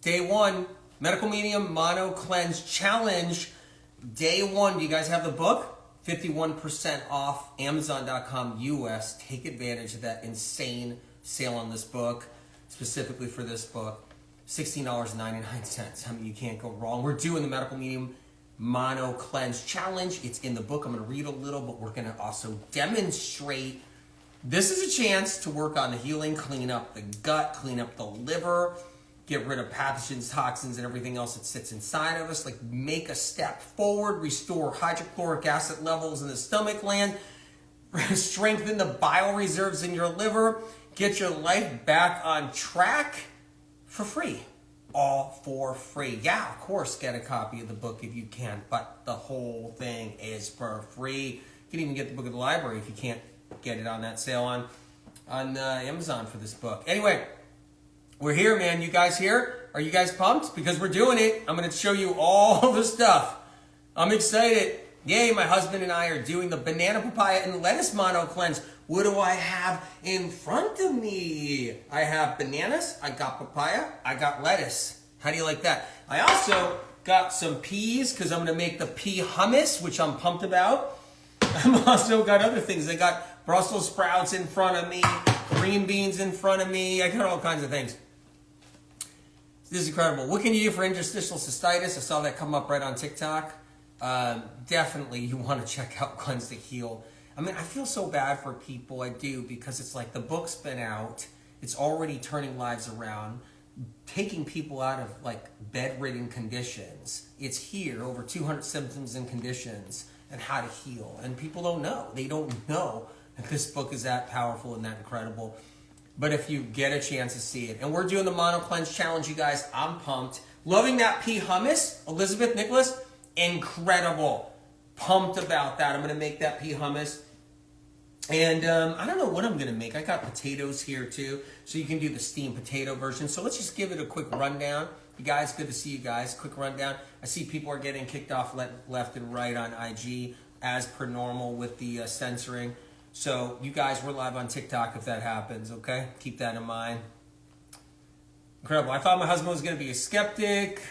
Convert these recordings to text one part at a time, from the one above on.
Day 1, Medical Medium Mono Cleanse Challenge. Day 1, do you guys have the book? 51% off, Amazon.com US. Take advantage of that insane sale on this book, specifically for this book. $16.99. I mean, you can't go wrong. We're doing the Medical Medium Mono Cleanse Challenge. It's in the book. I'm going to read a little, but we're going to also demonstrate. This is a chance to work on the healing, clean up the gut, clean up the liver, get rid of pathogens, toxins, and everything else that sits inside of us. Like, make a step forward, restore hydrochloric acid levels in the stomach gland, strengthen the bile reserves in your liver, get your life back on track for free. All for free. Yeah, of course, get a copy of the book if you can, but the whole thing is for free. You can even get the book at the library if you can't get it on that sale on Amazon for this book. Anyway, we're here, man. You guys here? Are you guys pumped? Because we're doing it. I'm going to show you all the stuff. I'm excited. Yay, my husband and I are doing the banana, papaya, and lettuce mono cleanse. What do I have in front of me? I have bananas, I got papaya, I got lettuce. How do you like that? I also got some peas because I'm going to make the pea hummus, which I'm pumped about. I've also got other things. I got Brussels sprouts in front of me, green beans in front of me. I got all kinds of things. This is incredible. What can you do for interstitial cystitis? I saw that come up right on TikTok. Definitely you want to check out Cleanse to Heal. I mean, I feel so bad for people. I do, because it's like the book's been out. It's already turning lives around, taking people out of like bedridden conditions. It's here, over 200 symptoms and conditions and how to heal. And people don't know. They don't know that this book is that powerful and that incredible. But if you get a chance to see it. And we're doing the Mono Cleanse Challenge, you guys. I'm pumped. Loving that pea hummus. Elizabeth Nicholas, incredible. Pumped about that. I'm going to make that pea hummus. And I don't know what I'm going to make. I got potatoes here too. So you can do the steamed potato version. So let's just give it a quick rundown. You guys, good to see you guys. Quick rundown. I see people are getting kicked off left and right on IG as per normal with the censoring. So you guys, we're live on TikTok if that happens, okay? Keep that in mind. Incredible. I thought my husband was going to be a skeptic.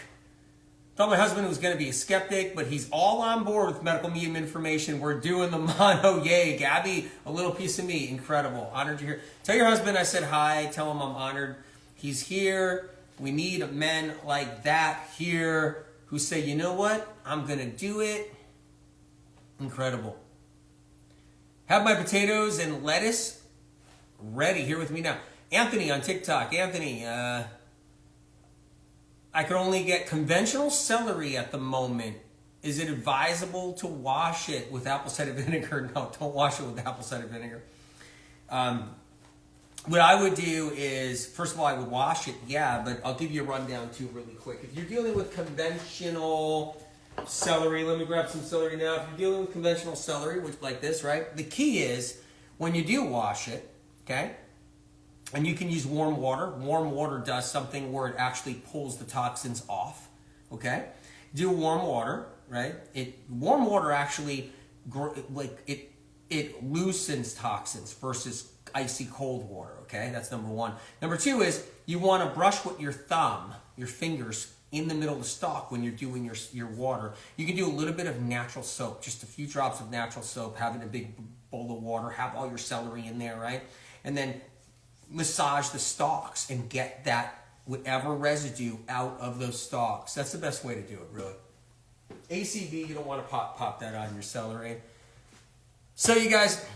But he's all on board with medical medium information. We're doing the mono. Yay, Gabby, a little piece of me. Incredible. Honored you're here. Tell your husband I said hi. Tell him I'm honored. He's here. We need men like that here who say, you know what? I'm going to do it. Incredible. Have my potatoes and lettuce ready here with me now. Anthony on TikTok. Anthony, I can only get conventional celery at the moment. Is it advisable to wash it with apple cider vinegar? No, don't wash it with apple cider vinegar. What I would do is, first of all, I would wash it, yeah, but I'll give you a rundown too really quick. If you're dealing with conventional celery, let me grab some celery now. If you're dealing with conventional celery, which like this, right? The key is when you do wash it, okay? And you can use warm water. Warm water does something where it actually pulls the toxins off, okay? Do warm water, right? Warm water actually, it loosens toxins versus icy cold water, okay? That's number one. Number two is you want to brush with your thumb, your fingers, in the middle of the stalk when you're doing your water. You can do a little bit of natural soap, just a few drops of natural soap, have it in a big bowl of water, have all your celery in there, right? And then massage the stalks and get that whatever residue out of those stalks. That's the best way to do it, really. ACV, you don't want to pop that on your celery. So you guys,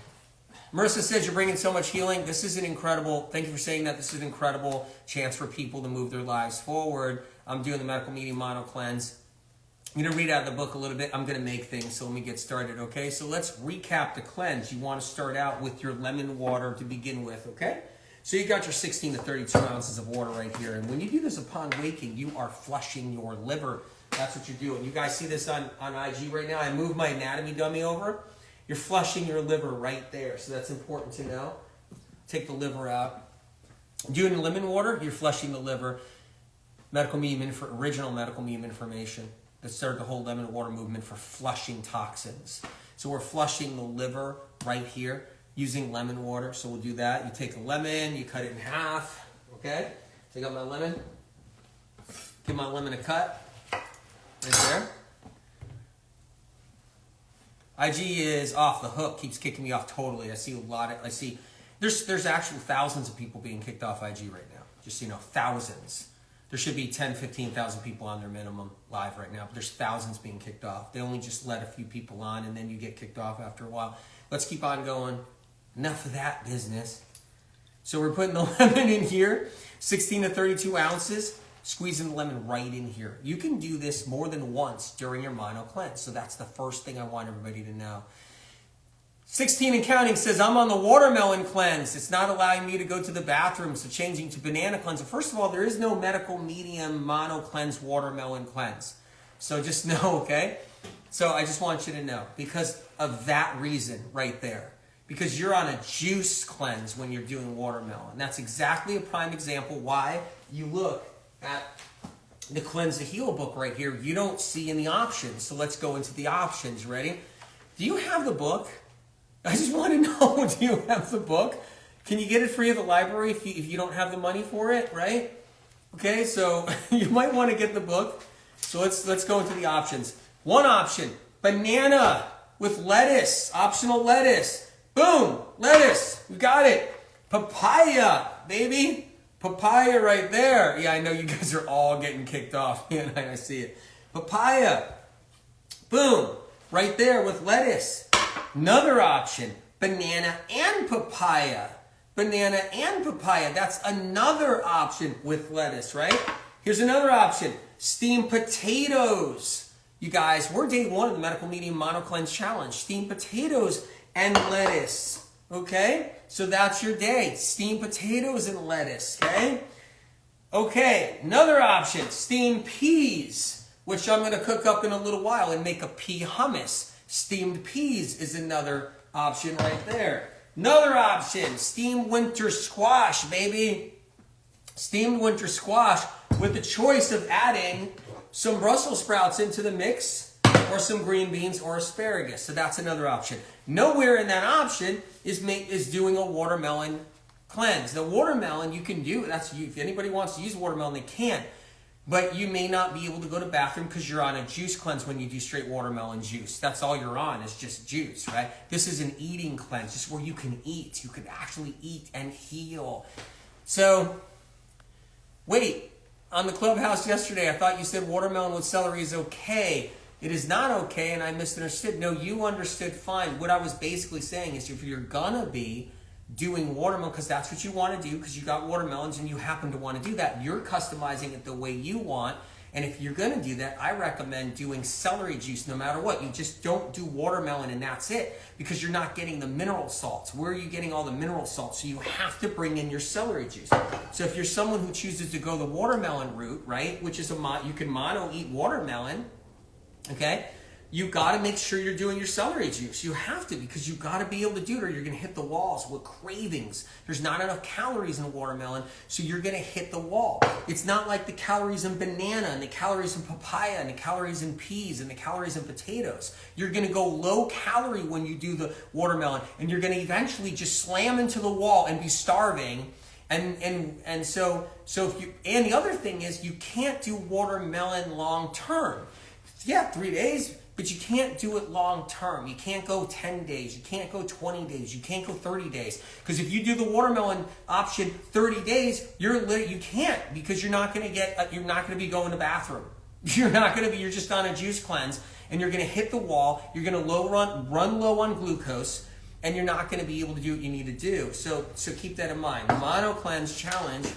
Marissa says you're bringing so much healing. This is an incredible, thank you for saying that. This is an incredible chance for people to move their lives forward. I'm doing the Medical Medium Mono Cleanse. I'm going to read out the book a little bit. I'm going to make things, so let me get started, okay? So let's recap the cleanse. You want to start out with your lemon water to begin with, okay? So you got your 16 to 32 ounces of water right here. And when you do this upon waking, you are flushing your liver. That's what you're doing. You guys see this on IG right now? I moved my anatomy dummy over. You're flushing your liver right there. So that's important to know. Take the liver out. Doing the lemon water, you're flushing the liver. Original medical medium information that started the whole lemon water movement for flushing toxins. So we're flushing the liver right here using lemon water. So we'll do that. You take a lemon, you cut it in half. Okay? Take out my lemon. Give my lemon a cut. Right there. IG is off the hook. Keeps kicking me off totally. I see there's actually thousands of people being kicked off IG right now. Just so you know, thousands. There should be 10, 15,000 people on their minimum live right now, but there's thousands being kicked off. They only just let a few people on, and then you get kicked off after a while. Let's keep on going. Enough of that business. So we're putting the lemon in here, 16 to 32 ounces, squeezing the lemon right in here. You can do this more than once during your mono cleanse. So that's the first thing I want everybody to know. 16 and counting says, I'm on the watermelon cleanse. It's not allowing me to go to the bathroom, so changing to banana cleanse. First of all, there is no medical medium mono cleanse watermelon cleanse. So just know, okay? So I just want you to know, because of that reason right there. Because you're on a juice cleanse when you're doing watermelon. That's exactly a prime example why you look at the Cleanse to Heal book right here. You don't see any options. So let's go into the options. Ready? Do you have the book? I just want to know, do you have the book? Can you get it free at the library if you don't have the money for it, right? Okay, so you might want to get the book. So let's go into the options. One option, banana with lettuce, optional lettuce. Boom, lettuce, we got it. Papaya, baby. Papaya right there. Yeah, I know you guys are all getting kicked off. Man, I see it. Papaya. Boom, right there with lettuce. Another option, banana and papaya. Banana and papaya, that's another option with lettuce, right? Here's another option, steamed potatoes. You guys, we're day 1 of the Medical Medium Mono Cleanse Challenge. Steamed potatoes and lettuce, okay? So that's your day, steamed potatoes and lettuce, okay? Okay, another option, steamed peas, which I'm gonna cook up in a little while and make a pea hummus. Steamed peas is another option right there. Another option, steamed winter squash, baby. Steamed winter squash with the choice of adding some Brussels sprouts into the mix or some green beans or asparagus. So that's another option. Nowhere in that option is doing a watermelon cleanse. The watermelon you can do, if anybody wants to use watermelon, they can. But you may not be able to go to the bathroom because you're on a juice cleanse when you do straight watermelon juice. That's all you're on is just juice, right? This is an eating cleanse, just where you can eat. You can actually eat and heal. So, wait, on the Clubhouse yesterday, I thought you said watermelon with celery is okay. It is not okay, and I misunderstood. No, you understood fine. What I was basically saying is if you're gonna be doing watermelon, because that's what you want to do, because you got watermelons and you happen to want to do that, you're customizing it the way you want. And if you're going to do that, I recommend doing celery juice no matter what. You just don't do watermelon and that's it, because you're not getting the mineral salts. Where are you getting all the mineral salts? So you have to bring in your celery juice. So if you're someone who chooses to go the watermelon route, right, which is you can mono eat watermelon, okay, you got to make sure you're doing your celery juice. You have to, because you got to be able to do it, or you're going to hit the walls with cravings. There's not enough calories in watermelon, so you're going to hit the wall. It's not like the calories in banana and the calories in papaya and the calories in peas and the calories in potatoes. You're going to go low calorie when you do the watermelon, and you're going to eventually just slam into the wall and be starving. And so if you, and the other thing is, you can't do watermelon long term. Yeah, 3 days. But you can't do it long term. You can't go 10 days. You can't go 20 days. You can't go 30 days. Because if you do the watermelon option 30 days, you can't, because you're not going to be going to the bathroom. You're just on a juice cleanse, and you're going to hit the wall. You're going to run low on glucose, and you're not going to be able to do what you need to do. So keep that in mind. Mono Cleanse Challenge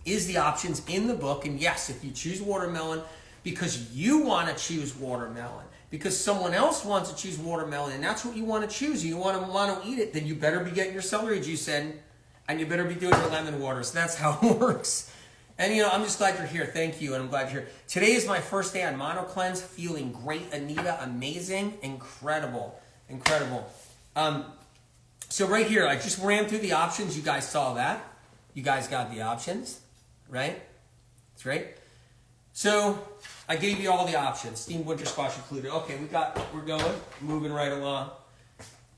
is the options in the book. And yes, if you choose watermelon, because you want to choose watermelon, because someone else wants to choose watermelon, and that's what you want to choose, you want to mono eat it, then you better be getting your celery juice in, and you better be doing your lemon water. So that's how it works. And I'm just glad you're here. Thank you, and I'm glad you're here. Today is my first day on mono cleanse. Feeling great, Anita. Amazing. Incredible. So right here, I just ran through the options. You guys saw that. You guys got the options, right? That's right. So I gave you all the options, steamed winter squash included. Okay, we're going, moving right along.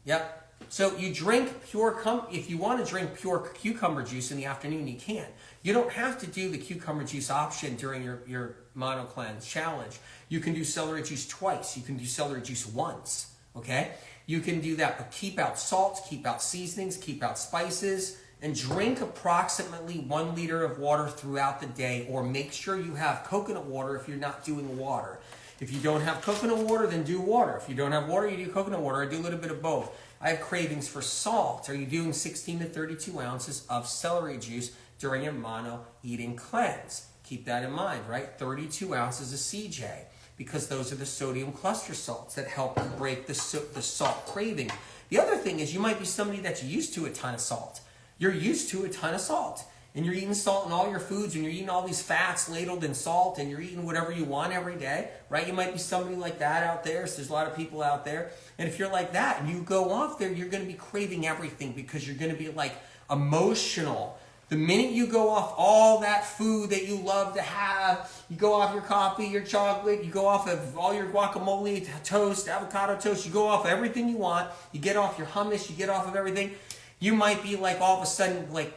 Yep. So you drink if you want to drink pure cucumber juice in the afternoon, you can. You don't have to do the cucumber juice option during your mono cleanse challenge. You can do celery juice twice. You can do celery juice once, okay? You can do that, but keep out salt, keep out seasonings, keep out spices, and drink approximately 1 liter of water throughout the day, or make sure you have coconut water if you're not doing water. If you don't have coconut water, then do water. If you don't have water, you do coconut water. I do a little bit of both. I have cravings for salt. Are you doing 16 to 32 ounces of celery juice during your mono eating cleanse? Keep that in mind, right? 32 ounces of CJ, because those are the sodium cluster salts that help break the salt craving. The other thing is you might be somebody that's used to a ton of salt. You're used to a ton of salt. And you're eating salt in all your foods, and you're eating all these fats ladled in salt, and you're eating whatever you want every day, right? You might be somebody like that out there. So there's a lot of people out there. And if you're like that and you go off there, you're going to be craving everything, because you're going to be like emotional. The minute you go off all that food that you love to have, you go off your coffee, your chocolate, you go off of all your guacamole, toast, avocado toast, you go off everything you want, you get off your hummus, you get off of everything, you might be like all of a sudden like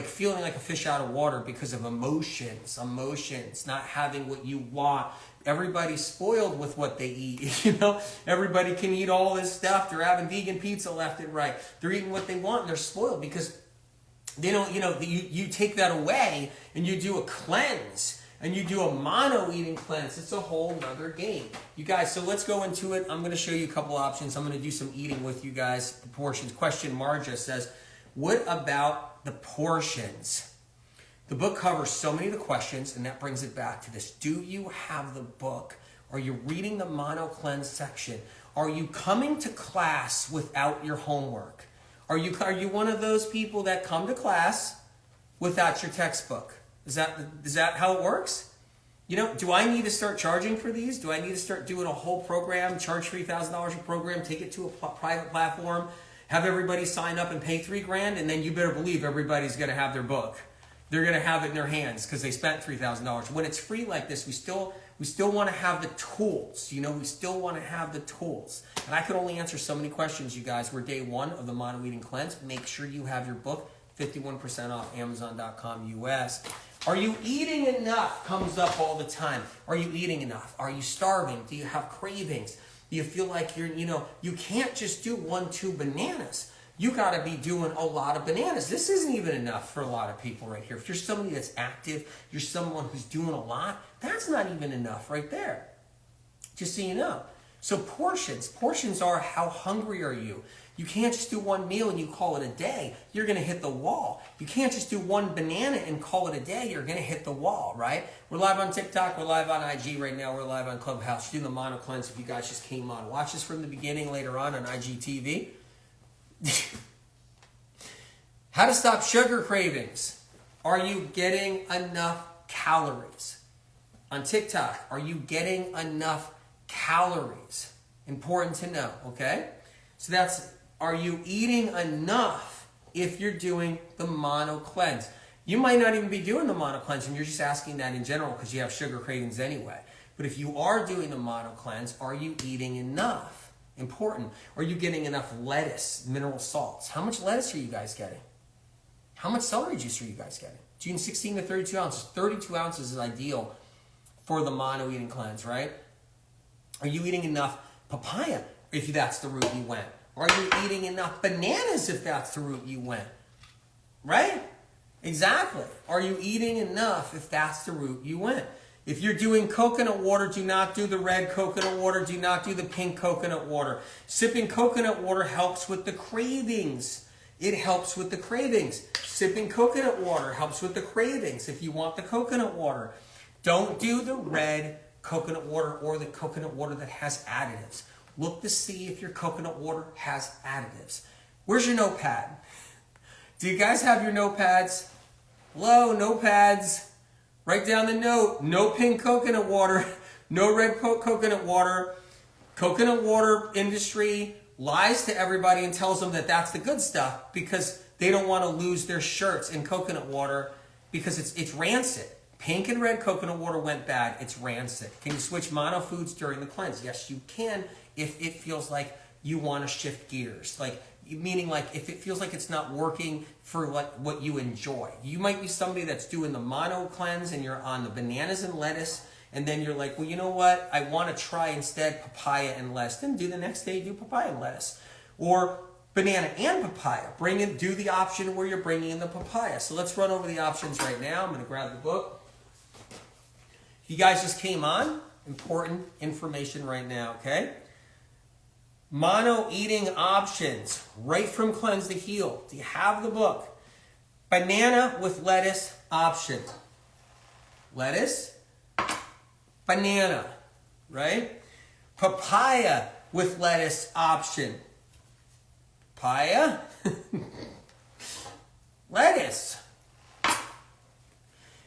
feeling like a fish out of water because of emotions, not having what you want. Everybody's spoiled with what they eat, you know? Everybody can eat all this stuff. They're having vegan pizza left and right. They're eating what they want, and they're spoiled because they don't, you take that away and you do a cleanse and you do a mono eating cleanse. It's a whole nother game. You guys, so let's go into it. I'm going to show you a couple options. I'm going to do some eating with you guys. Portions. Question Marja says, what about the portions? The book covers so many of the questions, and that brings it back to this. Do you have the book? Are you reading the mono cleanse section? Are you coming to class without your homework? Are you one of those people that come to class without your textbook? Is that how it works? You know, do I need to start charging for these? Do I need to start doing a whole program, charge $3,000 a program, take it to a private platform, have everybody sign up and pay $3,000, and then you better believe everybody's going to have their book. They're going to have it in their hands because they spent $3,000. When it's free like this, we still want to have the tools. You know, we still want to have the tools. And I could only answer so many questions, you guys. We're day 1 of the Mono Eating Cleanse. Make sure you have your book, 51% off, Amazon.com US. Are you eating enough? Comes up all the time. Are you eating enough? Are you starving? Do you have cravings? Do you feel like you can't just do 1-2 bananas. You got to be doing a lot of bananas. This isn't even enough for a lot of people right here. If you're somebody that's active, you're someone who's doing a lot, that's not even enough right there. Just so you know. So portions are how hungry are you? You can't just do one meal and you call it a day. You're going to hit the wall. You can't just do one banana and call it a day. You're going to hit the wall, right? We're live on TikTok. We're live on IG right now. We're live on Clubhouse. Do the Mono Cleanse if you guys just came on. Watch this from the beginning later on IGTV. How to stop sugar cravings. Are you getting enough calories? On TikTok, are you getting enough calories? Important to know, okay? So that's, are you eating enough if you're doing the mono cleanse? You might not even be doing the mono cleanse and you're just asking that in general because you have sugar cravings anyway. But if you are doing the mono cleanse, are you eating enough? Important. Are you getting enough lettuce, mineral salts? How much lettuce are you guys getting? How much celery juice are you guys getting? Doing 16 to 32 ounces. 32 ounces is ideal for the mono eating cleanse, right? Are you eating enough papaya if that's the route you went? Are you eating enough bananas if that's the route you went? Right? Exactly. Are you eating enough if that's the route you went? If you're doing coconut water, do not do the red coconut water. Do not do the pink coconut water. Sipping coconut water helps with the cravings. It helps with the cravings. Sipping coconut water helps with the cravings if you want the coconut water. Don't do the red coconut water or the coconut water that has additives. Look to see if your coconut water has additives. Where's your notepad? Do you guys have your notepads? Hello, notepads. Write down the note. No pink coconut water. No red coconut water. Coconut water industry lies to everybody and tells them that that's the good stuff because they don't want to lose their shirts in coconut water because it's rancid. Pink and red coconut water went bad. It's rancid. Can you switch mono foods during the cleanse? Yes, you can if it feels like you want to shift gears. Like, meaning like if it feels like it's not working for like what you enjoy. You might be somebody that's doing the mono cleanse and you're on the bananas and lettuce, and then you're like, well, you know what? I want to try instead papaya and lettuce. Then do the next day, do papaya and lettuce. Or banana and papaya. Do the option where you're bringing in the papaya. So let's run over the options right now. I'm going to grab the book. You guys just came on. Important information right now, okay? Mono eating options, right from Cleanse to Heal. Do you have the book? Banana with lettuce option. Lettuce, banana, right? Papaya with lettuce option. Papaya, lettuce.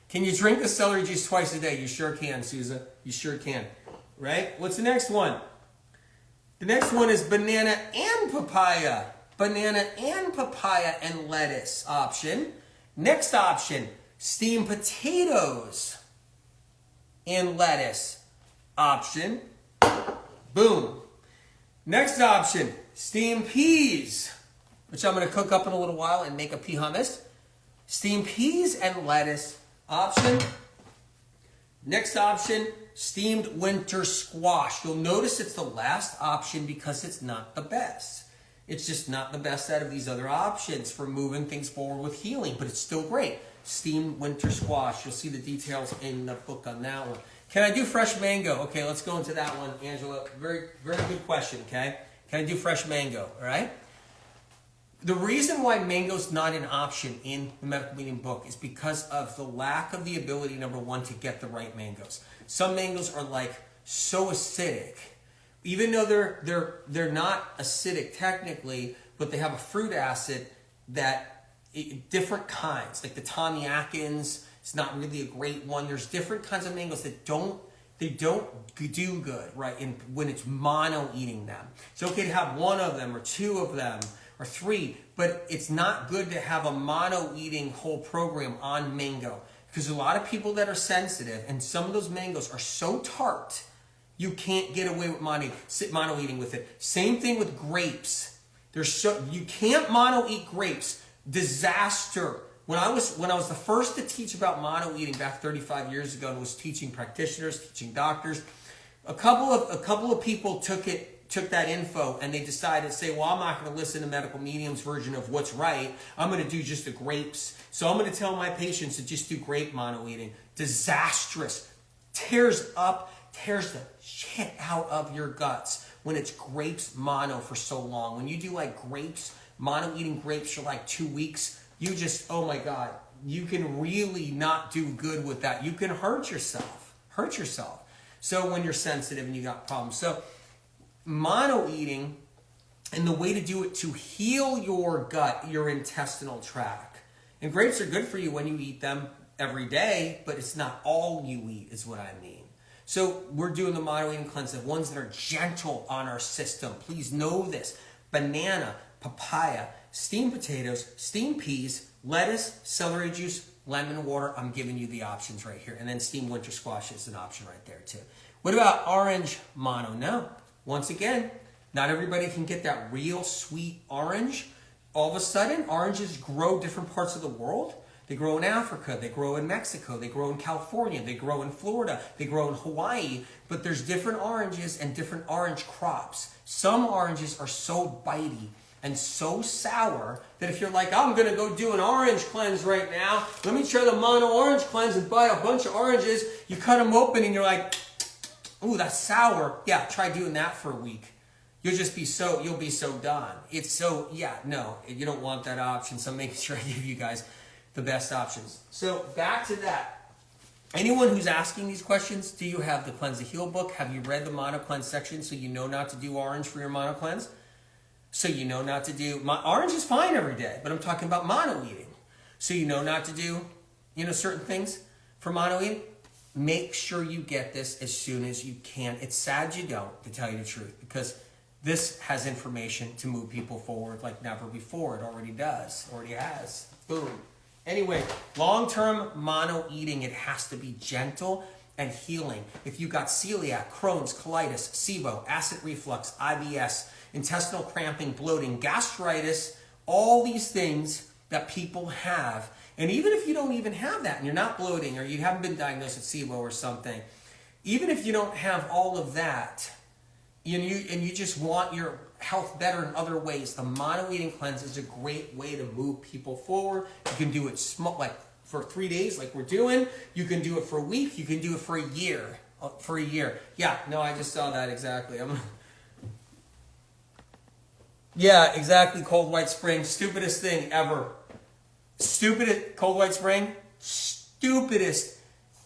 Can you drink the celery juice twice a day? You sure can, Susan. You sure can, right? What's the next one? The next one is banana and papaya. Banana and papaya and lettuce option. Next option, steamed potatoes and lettuce option. Boom. Next option, steamed peas, which I'm going to cook up in a little while and make a pea hummus. Steamed peas and lettuce option. Next option, steamed winter squash. You'll notice it's the last option because it's not the best. It's just not the best out of these other options for moving things forward with healing, but it's still great. Steamed winter squash. You'll see the details in the book on that one. Can I do fresh mango? Okay, let's go into that one, Angela. Very, very good question, okay? Can I do fresh mango, all right? The reason why mango's not an option in the Medical Medium book is because of the lack of the ability, number one, to get the right mangoes. Some mangoes are like so acidic, even though they're not acidic technically, but they have a fruit acid that different kinds, like the Tommy Atkins. It's not really a great one. There's different kinds of mangoes that don't do good, right? When it's mono eating them, it's okay to have one of them or two of them or three, but it's not good to have a mono eating whole program on mango. Because a lot of people that are sensitive, and some of those mangoes are so tart, you can't get away with mono eating with it. Same thing with grapes. You can't mono eat grapes. Disaster. When I was the first to teach about mono eating back 35 years ago, and was teaching practitioners, teaching doctors, a couple of people took that info and they decided to say, well, I'm not going to listen to Medical Medium's version of what's right. I'm going to do just the grapes. So I'm going to tell my patients to just do grape mono eating. Disastrous. Tears the shit out of your guts when it's grapes mono for so long. When you do like grapes, mono eating grapes for like 2 weeks, you just, oh my God, you can really not do good with that. You can hurt yourself. So when you're sensitive and you got problems. So mono eating, and the way to do it to heal your gut, your intestinal tract. And grapes are good for you when you eat them every day, but it's not all you eat is what I mean. So we're doing the mono eating cleanse, the ones that are gentle on our system. Please know this. Banana, papaya, steamed potatoes, steamed peas, lettuce, celery juice, lemon water. I'm giving you the options right here. And then steamed winter squash is an option right there too. What about orange mono? No. Once again, not everybody can get that real sweet orange. All of a sudden, oranges grow different parts of the world. They grow in Africa, they grow in Mexico, they grow in California, they grow in Florida, they grow in Hawaii, but there's different oranges and different orange crops. Some oranges are so bitey and so sour that if you're like, I'm going to go do an orange cleanse right now, let me try the mono orange cleanse and buy a bunch of oranges, you cut them open and you're like, ooh, that's sour. Yeah, try doing that for a week. You'll be so done. It's so, no, you don't want that option. So I'm making sure I give you guys the best options. So back to that. Anyone who's asking these questions, do you have the Cleanse to Heal book? Have you read the mono cleanse section so you know not to do orange for your mono cleanse? So you know not to do, orange is fine every day, but I'm talking about mono eating. So you know not to do, certain things for mono eating. Make sure you get this as soon as you can. It's sad you don't, to tell you the truth, because this has information to move people forward like never before. It already does, already has. Boom. Anyway, long-term mono eating, it has to be gentle and healing. If you got celiac, Crohn's, colitis, SIBO, acid reflux, IBS, intestinal cramping, bloating, gastritis, all these things that people have. And even if you don't even have that and you're not bloating or you haven't been diagnosed with SIBO or something, even if you don't have all of that and you just want your health better in other ways, the mono eating cleanse is a great way to move people forward. You can do it like for 3 days like we're doing. You can do it for a week. You can do it for a year. Yeah, no, I just saw that exactly. Yeah, exactly. Cold White Spring, stupidest thing ever. Cold White Spring, stupidest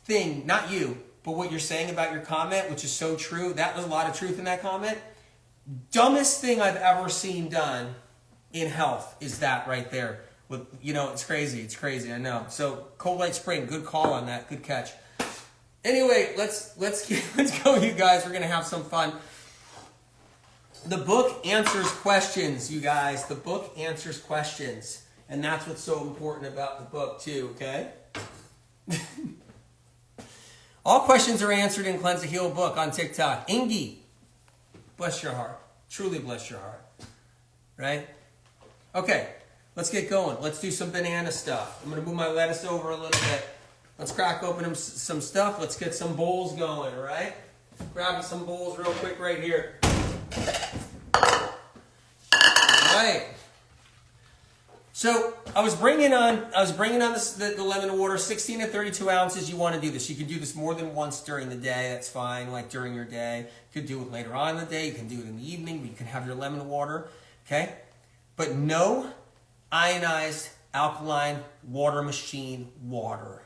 thing. Not you, but what you're saying about your comment, which is so true. That was a lot of truth in that comment. Dumbest thing I've ever seen done in health is that right there. With, it's crazy. It's crazy. I know. So Cold White Spring, good call on that. Good catch. Anyway, let's go, you guys. We're gonna have some fun. The book answers questions, you guys. The book answers questions. And that's what's so important about the book, too, okay? All questions are answered in Cleanse to Heal book on TikTok. Ingy, bless your heart. Truly bless your heart. Right? Okay, let's get going. Let's do some banana stuff. I'm going to move my lettuce over a little bit. Let's crack open some stuff. Let's get some bowls going, all right? Grabbing some bowls real quick right here. Right. So I was bringing on the lemon water, 16 to 32 ounces. You want to do this. You can do this more than once during the day. That's fine. Like during your day, you could do it later on in the day. You can do it in the evening. But you can have your lemon water. Okay, but no ionized alkaline water machine water.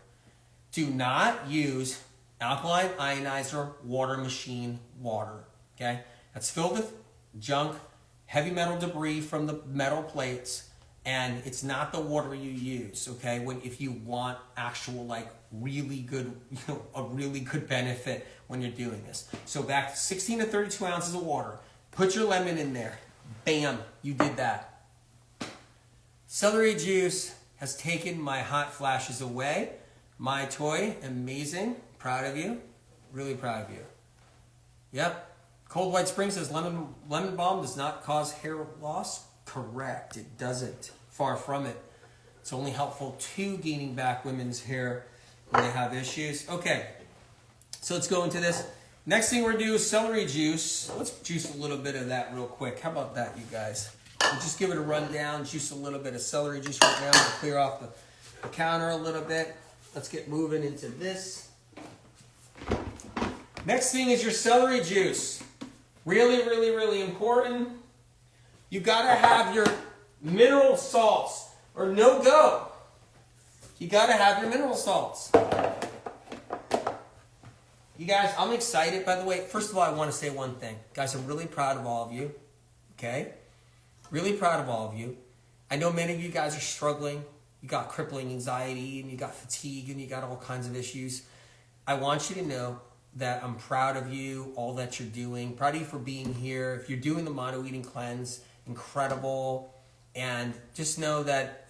Do not use alkaline ionizer water machine water. Okay, that's filled with junk, heavy metal debris from the metal plates, and it's not the water you use, okay? If you want actual, like, really good, a really good benefit when you're doing this. So back to 16 to 32 ounces of water. Put your lemon in there. Bam, you did that. Celery juice has taken my hot flashes away. My toy, amazing. Proud of you. Really proud of you. Yep. Cold White Spring says lemon balm does not cause hair loss. Correct, it doesn't. Far from it. It's only helpful to gaining back women's hair when they have issues. Okay, so let's go into this. Next thing we're going to do is celery juice. Let's juice a little bit of that real quick. How about that, you guys? We'll just give it a rundown. Juice a little bit of celery juice right now to clear off the counter a little bit. Let's get moving into this. Next thing is your celery juice. Really, really, really important. You gotta have your mineral salts or no go. You gotta have your mineral salts. You guys, I'm excited. By the way, first of all, I want to say one thing. Guys, I'm really proud of all of you. Okay? Really proud of all of you. I know many of you guys are struggling. You got crippling anxiety and you got fatigue and you got all kinds of issues. I want you to know that I'm proud of you, all that you're doing. Proud of you for being here. If you're doing the mono eating cleanse, incredible. And just know that,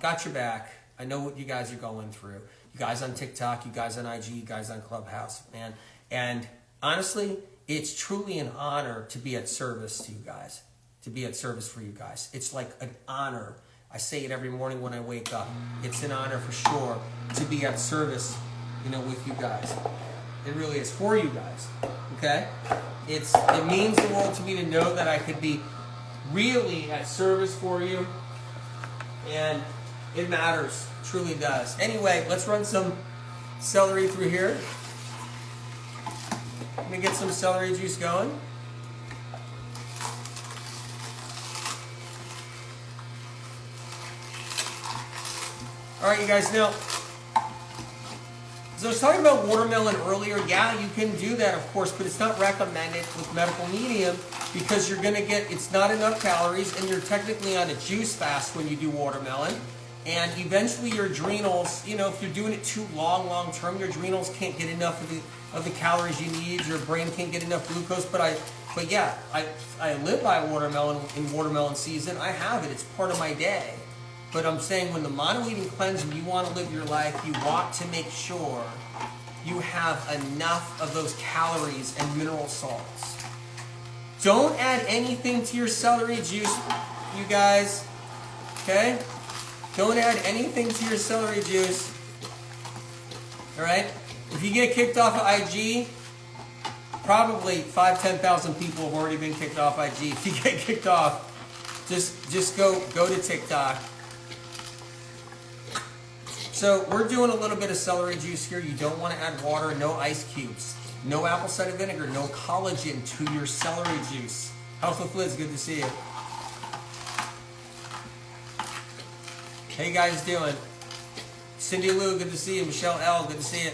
got your back. I know what you guys are going through. You guys on TikTok, you guys on IG, you guys on Clubhouse, man. And honestly, it's truly an honor to be at service to you guys, to be at service for you guys. It's like an honor. I say it every morning when I wake up. It's an honor for sure to be at service, with you guys. It really is for you guys, okay? It means the world to me to know that I could be really at service for you, and it matters, truly does. Anyway, let's run some celery through here. I'm gonna get some celery juice going. All right, you guys, now, so I was talking about watermelon earlier. Yeah, you can do that, of course, but it's not recommended with medical medium because you're going to it's not enough calories, and you're technically on a juice fast when you do watermelon. And eventually your adrenals, if you're doing it too long term, your adrenals can't get enough of the calories you need. Your brain can't get enough glucose. But yeah, I live by watermelon in watermelon season. I have it. It's part of my day. But I'm saying when the mono eating cleanse, when you want to live your life, you want to make sure you have enough of those calories and mineral salts. Don't add anything to your celery juice, you guys. Okay? Don't add anything to your celery juice. Alright? If you get kicked off of IG, probably 10,000 people have already been kicked off IG. If you get kicked off, just go to TikTok. So we're doing a little bit of celery juice here. You don't want to add water, no ice cubes, no apple cider vinegar, no collagen to your celery juice. Health with Liz, good to see you. How you guys doing? Cindy Lou, good to see you. Michelle L, good to see you.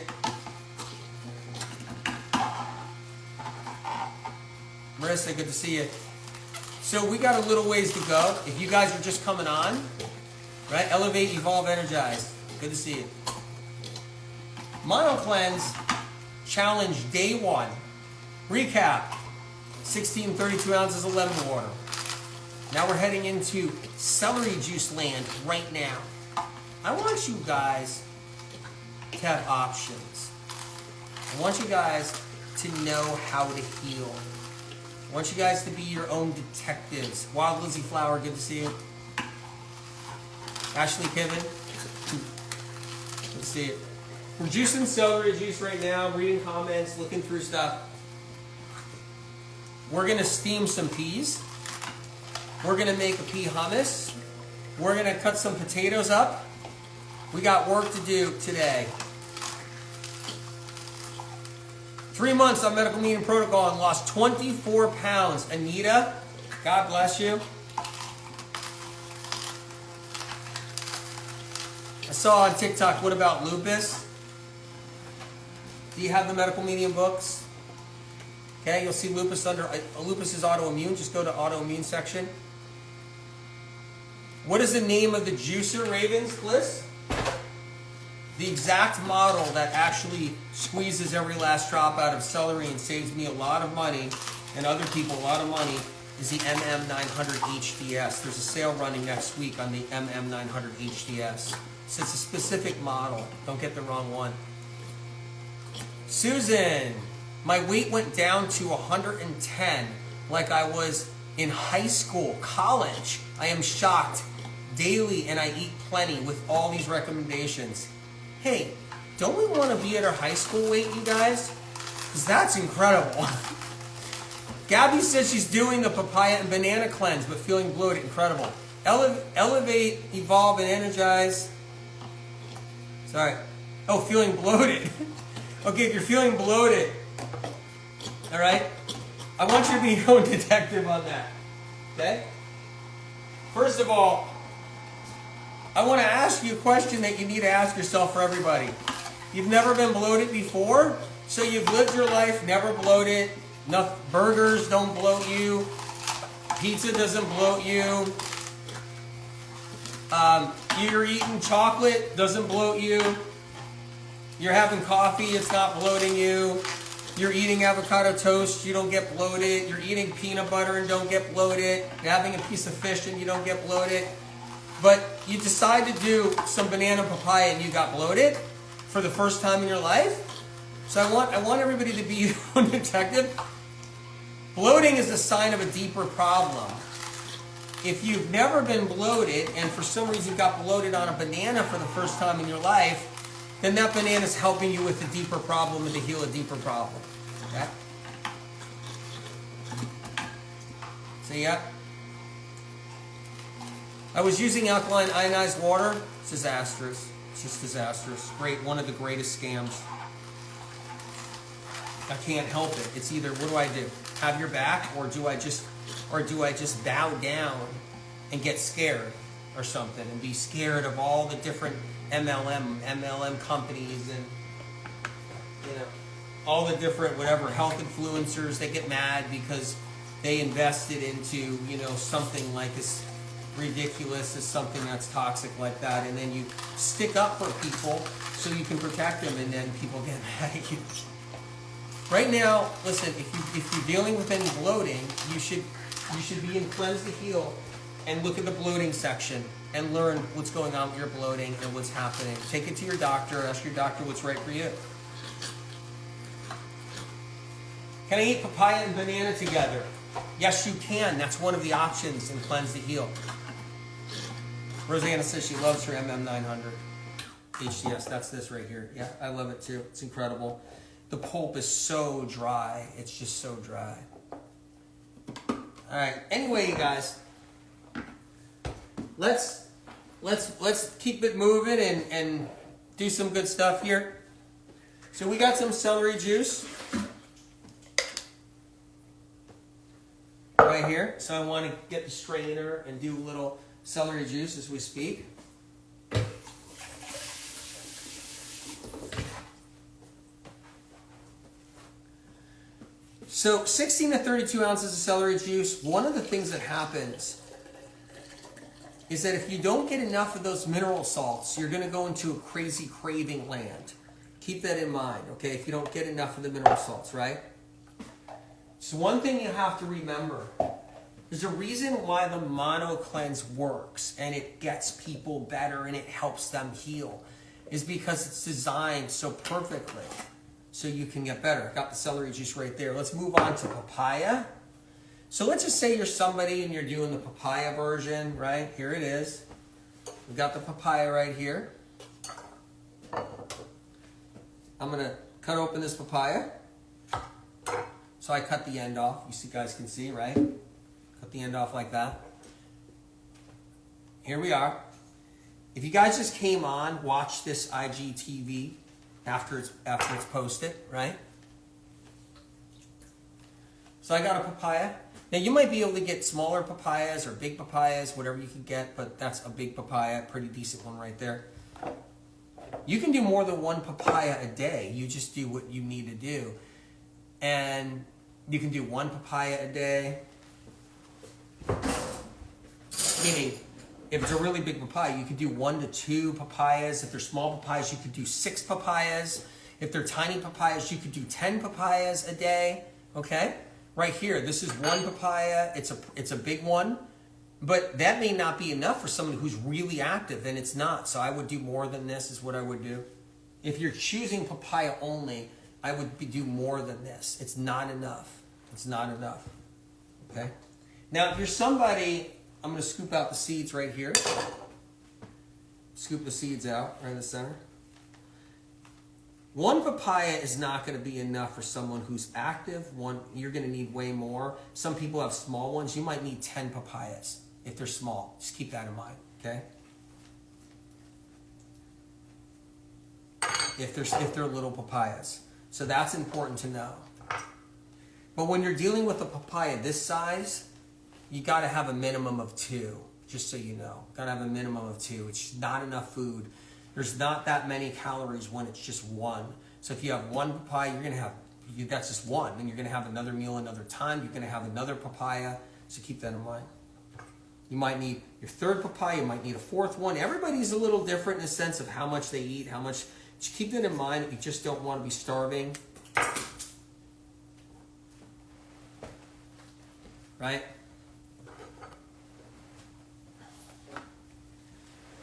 Marissa, good to see you. So we got a little ways to go. If you guys are just coming on, right? Elevate, evolve, energize. Good to see you. Mono Cleanse Challenge Day 1. Recap. 16 32 ounces of lemon water. Now we're heading into celery juice land right now. I want you guys to have options. I want you guys to know how to heal. I want you guys to be your own detectives. Wild Lizzie Flower, good to see you. Ashley Piven, good to see you. We're juicing celery juice right now, reading comments, looking through stuff. We're going to steam some peas. We're going to make a pea hummus. We're going to cut some potatoes up. We got work to do today. 3 months on medical medium protocol and lost 24 pounds. Anita, God bless you. I saw on TikTok, what about lupus? Do you have the medical medium books? Okay, you'll see lupus under, lupus is autoimmune. Just go to autoimmune section. What is the name of the juicer, Ravens, Bliss? The exact model that actually squeezes every last drop out of celery and saves me a lot of money and other people a lot of money is the MM900 HDS. There's a sale running next week on the MM900 HDS. So it's a specific model. Don't get the wrong one. Susan, my weight went down to 110 like I was in high school, college. I am shocked daily and I eat plenty with all these recommendations. Hey, don't we want to be at our high school weight, you guys? Because that's incredible. Gabby says she's doing the papaya and banana cleanse, but feeling bloated. Incredible. Elevate, evolve, and energize. Sorry. Oh, feeling bloated. Okay, if you're feeling bloated, all right, I want you to be your own detective on that. Okay? First of all, I want to ask you a question that you need to ask yourself for everybody. You've never been bloated before, so you've lived your life never bloated. Burgers don't bloat you. Pizza doesn't bloat you. You're eating chocolate, doesn't bloat you. You're having coffee, it's not bloating you. You're eating avocado toast, you don't get bloated. You're eating peanut butter and don't get bloated. You're having a piece of fish and you don't get bloated. But you decide to do some banana papaya and you got bloated for the first time in your life. So I want everybody to be your own detective. Bloating is a sign of a deeper problem. If you've never been bloated and for some reason got bloated on a banana for the first time in your life, then that banana is helping you with a deeper problem and to heal a deeper problem. Okay? So yeah. I was using alkaline ionized water. It's disastrous. It's just disastrous. Great, one of the greatest scams. I can't help it. It's either what do I do? Have your back, or do I just bow down and get scared or something and be scared of all the different MLM companies and all the different whatever health influencers that get mad because they invested into something like this ridiculous as something that's toxic like that, and then you stick up for people so you can protect them, and then people get mad at you. Right now, listen, if you're dealing with any bloating, you should be in Cleanse to Heal and look at the bloating section and learn what's going on with your bloating and what's happening. Take it to your doctor, ask your doctor what's right for you. Can I eat papaya and banana together? Yes, you can. That's one of the options in Cleanse to Heal. Rosanna says she loves her MM900 HDS. That's this right here. Yeah, I love it too. It's incredible. The pulp is so dry. It's just so dry. All right. Anyway, you guys, let's keep it moving and do some good stuff here. So we got some celery juice right here. So I want to get the strainer and do a little celery juice as we speak. So 16 to 32 ounces of celery juice. One of the things that happens is that if you don't get enough of those mineral salts, you're going to go into a crazy craving land. Keep that in mind, okay, if you don't get enough of the mineral salts, right? So one thing you have to remember, there's a reason why the mono cleanse works and it gets people better and it helps them heal, is because it's designed so perfectly so you can get better. Got the celery juice right there. Let's move on to papaya. So let's just say you're somebody and you're doing the papaya version, right? Here it is. We've got the papaya right here. I'm going to cut open this papaya. So I cut the end off. You guys can see, right? Cut the end off like that. Here we are. If you guys just came on, watch this IGTV after it's posted, right? So I got a papaya. Now you might be able to get smaller papayas or big papayas, whatever you can get, but that's a big papaya, pretty decent one right there. You can do more than one papaya a day. You just do what you need to do. And you can do one papaya a day. Meaning, if it's a really big papaya, you could do 1 to 2 papayas. If they're small papayas, you could do 6 papayas. If they're tiny papayas, you could do 10 papayas a day. Okay? Right here, this is one papaya. It's a big one. But that may not be enough for someone who's really active, and it's not. So I would do more than this is what I would do. If you're choosing papaya only, I would do more than this. It's not enough. It's not enough. Okay? Now, if you're somebody, I'm going to scoop out the seeds right here. Scoop the seeds out right in the center. One papaya is not going to be enough for someone who's active. You're going to need way more. Some people have small ones. You might need 10 papayas if they're small. Just keep that in mind, okay? If they're little papayas. So that's important to know. But when you're dealing with a papaya this size, you got to have a minimum of 2, just so you know. Got to have a minimum of 2. It's not enough food. There's not that many calories when it's just one. So if you have one papaya, you're going to have, that's just one. And you're going to have another meal another time. You're going to have another papaya. So keep that in mind. You might need your 3rd papaya. You might need a 4th one. Everybody's a little different in the sense of how much they eat, how much. Just keep that in mind. You just don't want to be starving. Right?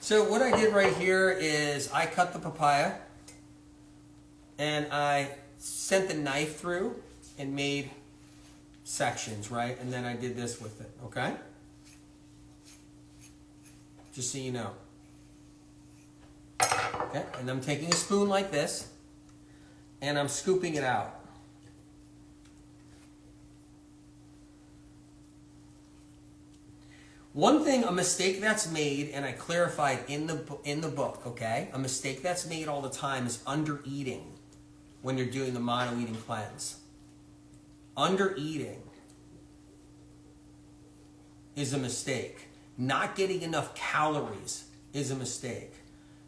So what I did right here is I cut the papaya and I sent the knife through and made sections, right? And then I did this with it, okay? Just so you know. Okay, and I'm taking a spoon like this and I'm scooping it out. One thing, a mistake that's made, and I clarified in the book, okay? A mistake that's made all the time is under-eating when you're doing the mono-eating cleanse. Under-eating is a mistake. Not getting enough calories is a mistake.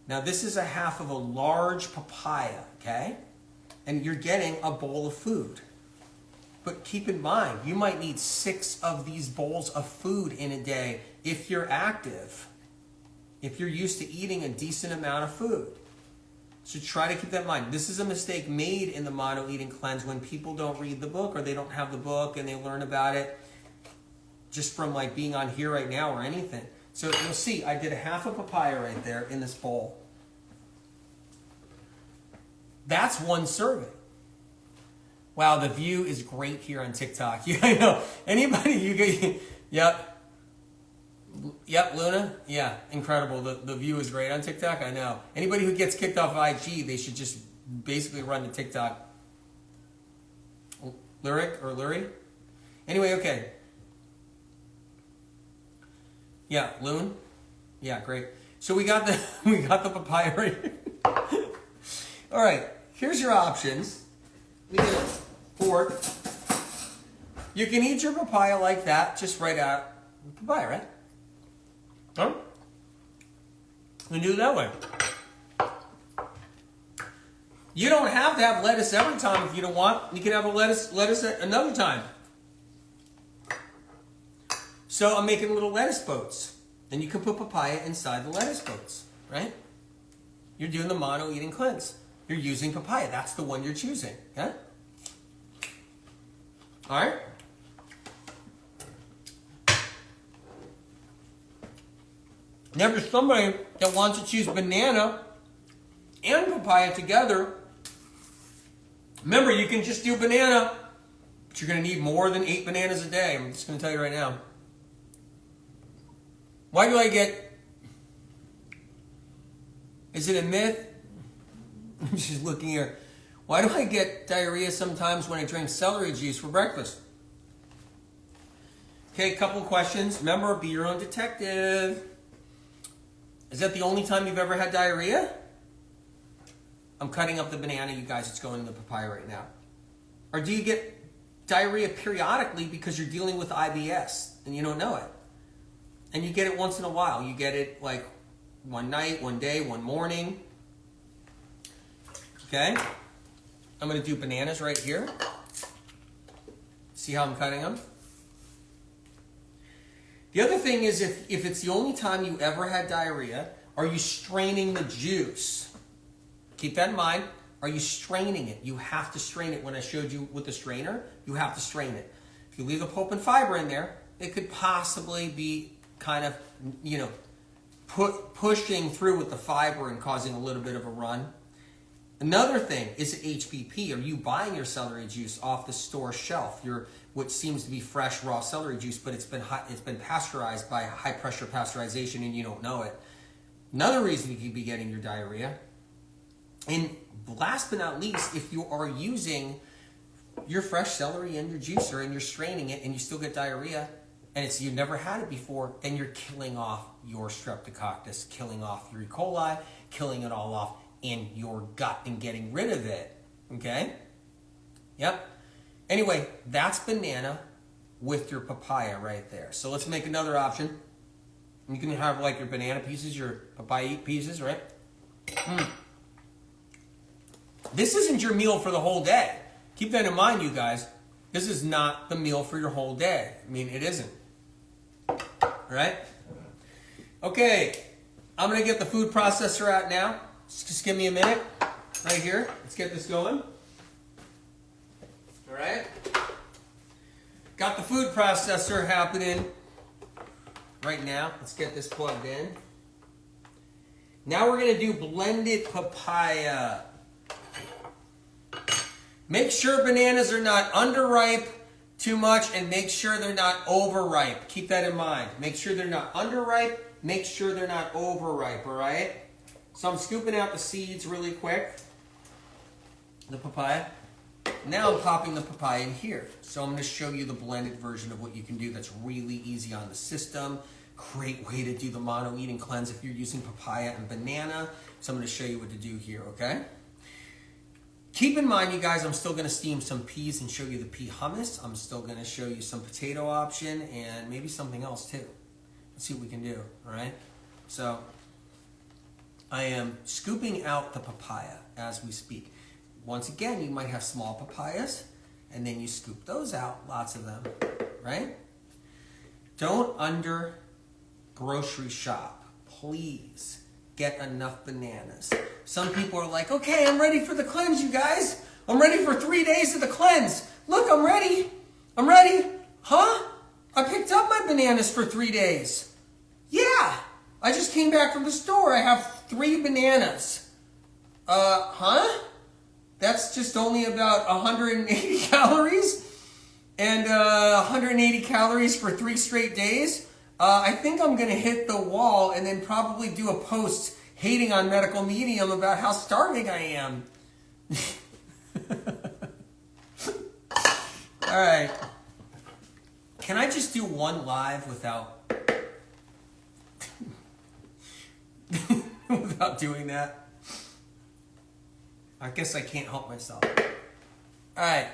Now, this is a half of a large papaya, okay? And you're getting a bowl of food. But keep in mind, you might need 6 of these bowls of food in a day if you're active, if you're used to eating a decent amount of food. So try to keep that in mind. This is a mistake made in the mono eating cleanse when people don't read the book or they don't have the book and they learn about it just from like being on here right now or anything. So you'll see, I did a half a papaya right there in this bowl. That's 1 serving. Wow, the view is great here on TikTok. Yeah, I know. Anybody you get, yep. Yep, Luna. Yeah, incredible. The view is great on TikTok. I know. Anybody who gets kicked off IG, they should just basically run to TikTok. Lyric or Lurie? Anyway, okay. Yeah, Loon. Yeah, great. So we got the papaya right here. All right, here's your options. We get a fork. You can eat your papaya like that, just right out the papaya, right? Huh? You can do it that way. You don't have to have lettuce every time if you don't want. You can have a lettuce another time. So I'm making little lettuce boats. And you can put papaya inside the lettuce boats, right? You're doing the mono eating cleanse. You're using papaya. That's the one you're choosing. Yeah? All right? Now, if there's somebody that wants to choose banana and papaya together, remember, you can just do banana, but you're going to need more than 8 bananas a day. I'm just going to tell you right now. Why do I get... Is it a myth? I'm just looking here. Why do I get diarrhea sometimes when I drink celery juice for breakfast? Okay, a couple questions. Remember, be your own detective. Is that the only time you've ever had diarrhea? I'm cutting up the banana, you guys. It's going in the papaya right now. Or do you get diarrhea periodically because you're dealing with IBS and you don't know it? And you get it once in a while. You get it like one night, one day, one morning. Okay? I'm going to do bananas right here. See how I'm cutting them? The other thing is if it's the only time you ever had diarrhea, are you straining the juice? Keep that in mind. Are you straining it? You have to strain it. When I showed you with the strainer, you have to strain it. If you leave the pulp and fiber in there, it could possibly be kind of, pushing through with the fiber and causing a little bit of a run. Another thing is HPP. Are you buying your celery juice off the store shelf? Which seems to be fresh, raw celery juice, but it's been pasteurized by high pressure pasteurization and you don't know it. Another reason you could be getting your diarrhea. And last but not least, if you are using your fresh celery in your juicer and you're straining it and you still get diarrhea, and you've never had it before, then you're killing off your streptococcus, killing off your E. coli, killing it all off in your gut and getting rid of it. Okay? Yep. Anyway, that's banana with your papaya right there. So let's make another option. You can have like your banana pieces, your papaya pieces, right? This isn't your meal for the whole day. Keep that in mind, you guys. This is not the meal for your whole day. I mean, it isn't. Right? Okay, I'm going to get the food processor out now. Just give me a minute. Right here. Let's get this going. All right? Got the food processor happening right now. Let's get this plugged in. Now we're going to do blended papaya. Make sure bananas are not underripe too much and make sure they're not overripe. Keep that in mind. Make sure they're not underripe. Make sure they're not overripe, all right? So I'm scooping out the seeds really quick. The papaya. Now I'm popping the papaya in here. So I'm going to show you the blended version of what you can do that's really easy on the system. Great way to do the mono eating cleanse if you're using papaya and banana. So I'm going to show you what to do here, okay? Keep in mind, you guys, I'm still going to steam some peas and show you the pea hummus. I'm still going to show you some potato option and maybe something else too. Let's see what we can do, all right? So I am scooping out the papaya as we speak. Once again, you might have small papayas and then you scoop those out, lots of them, right? Don't under grocery shop, please. Get enough bananas. Some people are like, okay, I'm ready for the cleanse, you guys. I'm ready for 3 days of the cleanse. Look, I'm ready. I'm ready. Huh? I picked up my bananas for 3 days. Yeah. I just came back from the store. I have 3 bananas. Huh? That's just only about 180 calories. And 180 calories for 3 straight days. I think I'm going to hit the wall and then probably do a post hating on Medical Medium about how starving I am. All right. Can I just do one live without without doing that? I guess I can't help myself. All right.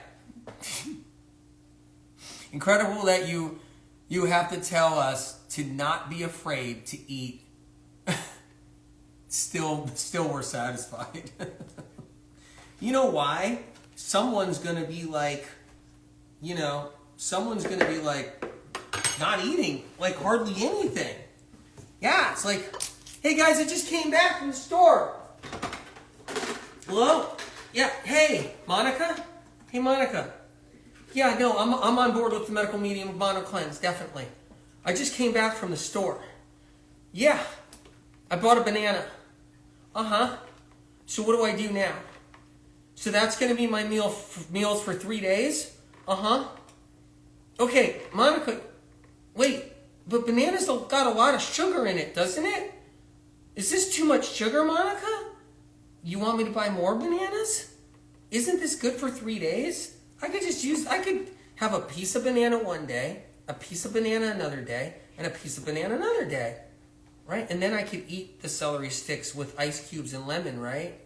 Incredible that you have to tell us to not be afraid to eat. Still we're satisfied. You know why? Someone's gonna be like, not eating like hardly anything. Yeah, it's like, hey guys, I just came back from the store. Hello? Yeah, hey, Monica? Hey, Monica. Yeah, no, I'm on board with the Medical Medium Mono Cleanse, definitely. I just came back from the store. Yeah, I bought a banana. Uh-huh. So what do I do now? So that's going to be my meals for 3 days? Uh-huh. Okay, Monica, wait, but bananas got a lot of sugar in it, doesn't it? Is this too much sugar, Monica? You want me to buy more bananas? Isn't this good for 3 days? I could have a piece of banana one day, a piece of banana another day, and a piece of banana another day, right? And then I could eat the celery sticks with ice cubes and lemon, right?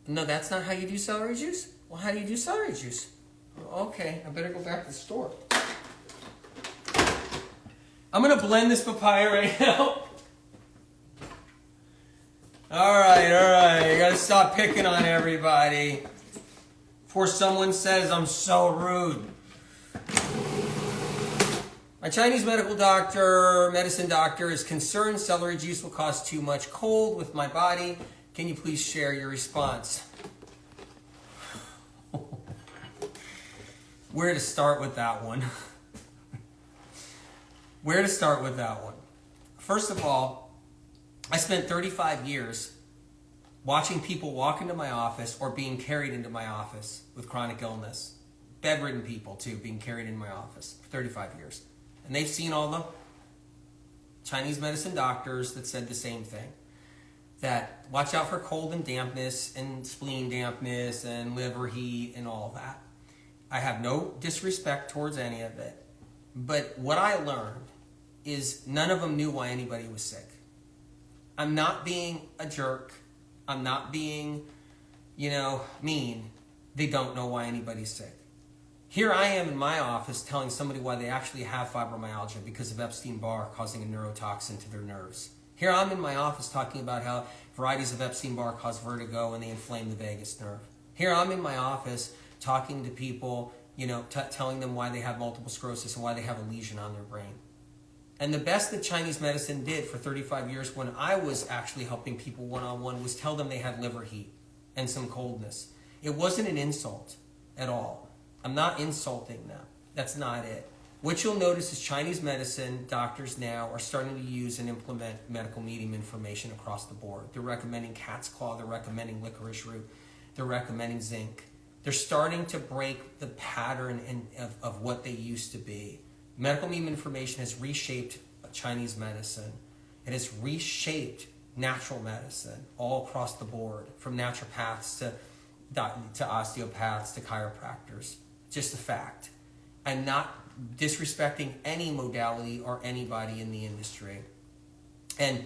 No, that's not how you do celery juice? Well, how do you do celery juice? Okay, I better go back to the store. I'm going to blend this papaya right now. All right. You got to stop picking on everybody. Before someone says I'm so rude. My Chinese medicine doctor is concerned celery juice will cause too much cold with my body. Can you please share your response? Where to start with that one? First of all, I spent 35 years watching people walk into my office or being carried into my office with chronic illness. Bedridden people, too, being carried in my office for 35 years. And they've seen all the Chinese medicine doctors that said the same thing. That watch out for cold and dampness and spleen dampness and liver heat and all that. I have no disrespect towards any of it. But what I learned is none of them knew why anybody was sick. I'm not being a jerk. I'm not being, mean. They don't know why anybody's sick. Here I am in my office telling somebody why they actually have fibromyalgia because of Epstein-Barr causing a neurotoxin to their nerves. Here I'm in my office talking about how varieties of Epstein-Barr cause vertigo and they inflame the vagus nerve. Here I'm in my office talking to people, telling them why they have multiple sclerosis and why they have a lesion on their brain. And the best that Chinese medicine did for 35 years when I was actually helping people one-on-one was tell them they had liver heat and some coldness. It wasn't an insult at all. I'm not insulting them. That's not it. What you'll notice is Chinese medicine doctors now are starting to use and implement medical medium information across the board. They're recommending cat's claw. They're recommending licorice root. They're recommending zinc. They're starting to break the pattern of what they used to be. Medical medium information has reshaped Chinese medicine. It has reshaped natural medicine all across the board, from naturopaths to osteopaths to chiropractors. Just a fact. I'm not disrespecting any modality or anybody in the industry. And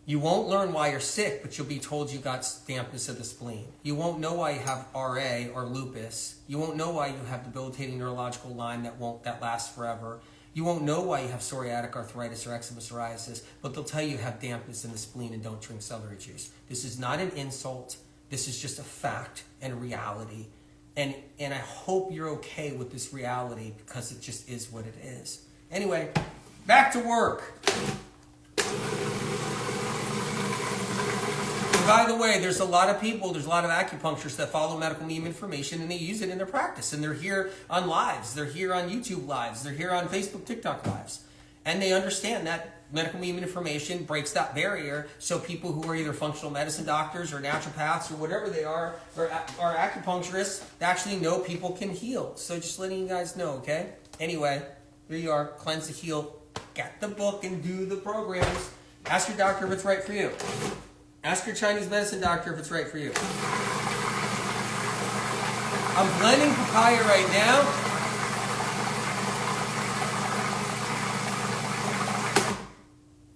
you won't learn why you're sick, but you'll be told you got dampness of the spleen. You won't know why you have RA or lupus. You won't know why you have debilitating neurological Lyme that lasts forever. You won't know why you have psoriatic arthritis or eczema psoriasis, but they'll tell you have dampness in the spleen and don't drink celery juice. This is not an insult. This is just a fact and a reality. And I hope you're okay with this reality because it just is what it is. Anyway, back to work. By the way, there's a lot of acupuncturists that follow medical medium information and they use it in their practice. And they're here on lives. They're here on YouTube lives. They're here on Facebook, TikTok lives. And they understand that medical medium information breaks that barrier, so people who are either functional medicine doctors or naturopaths or whatever they are acupuncturists, they actually know people can heal. So just letting you guys know, okay? Anyway, here you are, Cleanse to Heal. Get the book and do the programs. Ask your doctor if it's right for you. Ask your Chinese medicine doctor if it's right for you. I'm blending papaya right now.